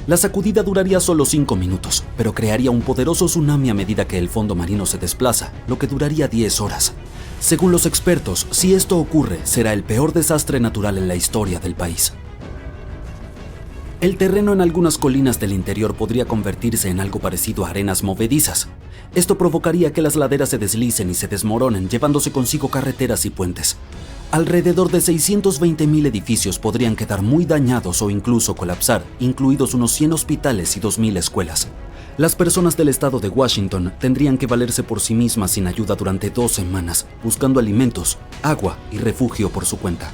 La sacudida duraría solo 5 minutos, pero crearía un poderoso tsunami a medida que el fondo marino se desplaza, lo que duraría 10 horas. Según los expertos, si esto ocurre, será el peor desastre natural en la historia del país. El terreno en algunas colinas del interior podría convertirse en algo parecido a arenas movedizas. Esto provocaría que las laderas se deslicen y se desmoronen, llevándose consigo carreteras y puentes. Alrededor de 620.000 edificios podrían quedar muy dañados o incluso colapsar, incluidos unos 100 hospitales y 2.000 escuelas. Las personas del estado de Washington tendrían que valerse por sí mismas sin ayuda durante 2 semanas, buscando alimentos, agua y refugio por su cuenta.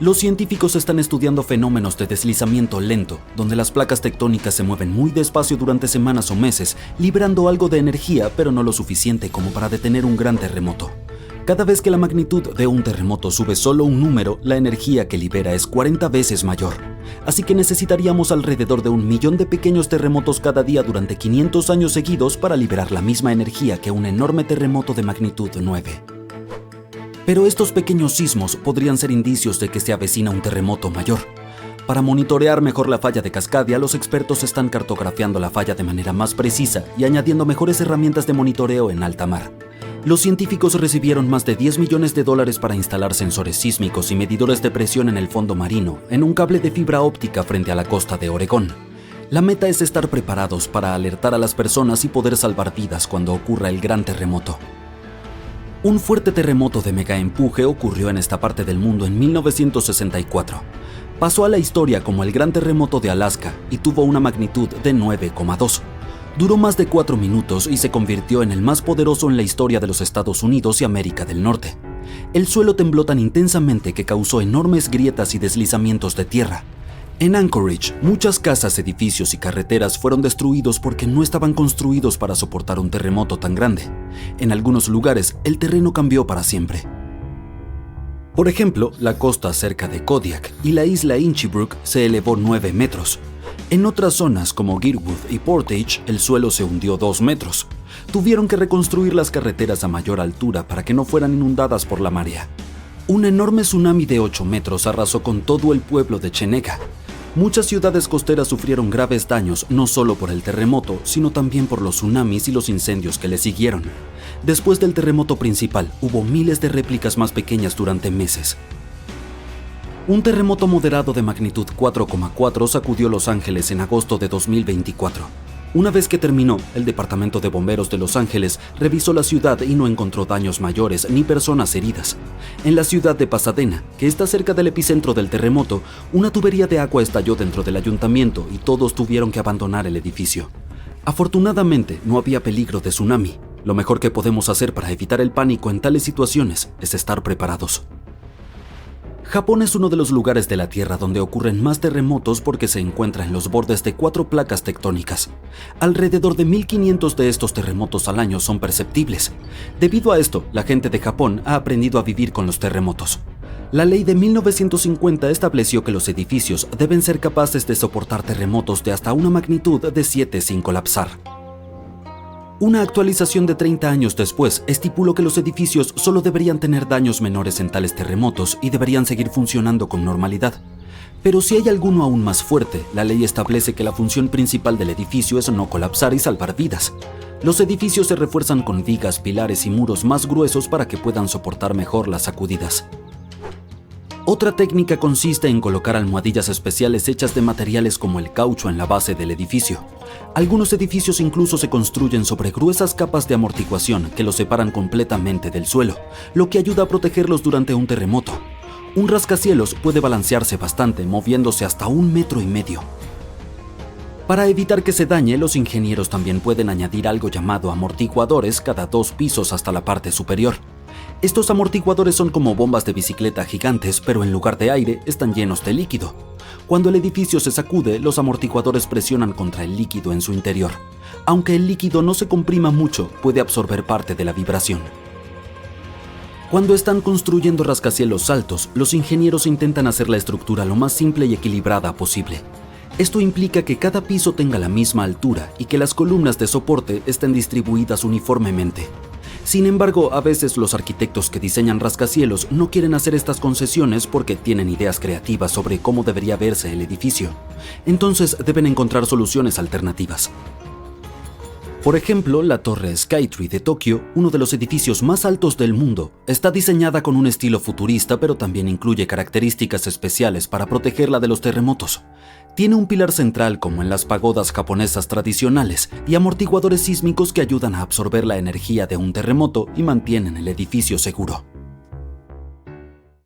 Los científicos están estudiando fenómenos de deslizamiento lento, donde las placas tectónicas se mueven muy despacio durante semanas o meses, liberando algo de energía, pero no lo suficiente como para detener un gran terremoto. Cada vez que la magnitud de un terremoto sube solo un número, la energía que libera es 40 veces mayor. Así que necesitaríamos alrededor de 1 millón de pequeños terremotos cada día durante 500 años seguidos para liberar la misma energía que un enorme terremoto de magnitud 9. Pero estos pequeños sismos podrían ser indicios de que se avecina un terremoto mayor. Para monitorear mejor la falla de Cascadia, los expertos están cartografiando la falla de manera más precisa y añadiendo mejores herramientas de monitoreo en alta mar. Los científicos recibieron más de $10 millones para instalar sensores sísmicos y medidores de presión en el fondo marino, en un cable de fibra óptica frente a la costa de Oregón. La meta es estar preparados para alertar a las personas y poder salvar vidas cuando ocurra el gran terremoto. Un fuerte terremoto de megaempuje ocurrió en esta parte del mundo en 1964. Pasó a la historia como el Gran Terremoto de Alaska y tuvo una magnitud de 9,2. Duró más de 4 minutos y se convirtió en el más poderoso en la historia de los Estados Unidos y América del Norte. El suelo tembló tan intensamente que causó enormes grietas y deslizamientos de tierra. En Anchorage, muchas casas, edificios y carreteras fueron destruidos porque no estaban construidos para soportar un terremoto tan grande. En algunos lugares, el terreno cambió para siempre. Por ejemplo, la costa cerca de Kodiak y la isla Inchbrook se elevó 9 metros. En otras zonas como Girwood y Portage, el suelo se hundió 2 metros. Tuvieron que reconstruir las carreteras a mayor altura para que no fueran inundadas por la marea. Un enorme tsunami de 8 metros arrasó con todo el pueblo de Chenega. Muchas ciudades costeras sufrieron graves daños no solo por el terremoto, sino también por los tsunamis y los incendios que le siguieron. Después del terremoto principal, hubo miles de réplicas más pequeñas durante meses. Un terremoto moderado de magnitud 4,4 sacudió Los Ángeles en agosto de 2024. Una vez que terminó, el Departamento de Bomberos de Los Ángeles revisó la ciudad y no encontró daños mayores ni personas heridas. En la ciudad de Pasadena, que está cerca del epicentro del terremoto, una tubería de agua estalló dentro del ayuntamiento y todos tuvieron que abandonar el edificio. Afortunadamente, no había peligro de tsunami. Lo mejor que podemos hacer para evitar el pánico en tales situaciones es estar preparados. Japón es uno de los lugares de la Tierra donde ocurren más terremotos porque se encuentra en los bordes de 4 placas tectónicas. Alrededor de 1.500 de estos terremotos al año son perceptibles. Debido a esto, la gente de Japón ha aprendido a vivir con los terremotos. La ley de 1950 estableció que los edificios deben ser capaces de soportar terremotos de hasta una magnitud de 7 sin colapsar. Una actualización de 30 años después estipuló que los edificios solo deberían tener daños menores en tales terremotos y deberían seguir funcionando con normalidad. Pero si hay alguno aún más fuerte, la ley establece que la función principal del edificio es no colapsar y salvar vidas. Los edificios se refuerzan con vigas, pilares y muros más gruesos para que puedan soportar mejor las sacudidas. Otra técnica consiste en colocar almohadillas especiales hechas de materiales como el caucho en la base del edificio. Algunos edificios incluso se construyen sobre gruesas capas de amortiguación que los separan completamente del suelo, lo que ayuda a protegerlos durante un terremoto. Un rascacielos puede balancearse bastante, moviéndose hasta 1,5 metros. Para evitar que se dañe, los ingenieros también pueden añadir algo llamado amortiguadores cada 2 pisos hasta la parte superior. Estos amortiguadores son como bombas de bicicleta gigantes, pero en lugar de aire están llenos de líquido. Cuando el edificio se sacude, los amortiguadores presionan contra el líquido en su interior. Aunque el líquido no se comprima mucho, puede absorber parte de la vibración. Cuando están construyendo rascacielos altos, los ingenieros intentan hacer la estructura lo más simple y equilibrada posible. Esto implica que cada piso tenga la misma altura y que las columnas de soporte estén distribuidas uniformemente. Sin embargo, a veces los arquitectos que diseñan rascacielos no quieren hacer estas concesiones porque tienen ideas creativas sobre cómo debería verse el edificio. Entonces deben encontrar soluciones alternativas. Por ejemplo, la Torre Skytree de Tokio, uno de los edificios más altos del mundo, está diseñada con un estilo futurista, pero también incluye características especiales para protegerla de los terremotos. Tiene un pilar central como en las pagodas japonesas tradicionales y amortiguadores sísmicos que ayudan a absorber la energía de un terremoto y mantienen el edificio seguro.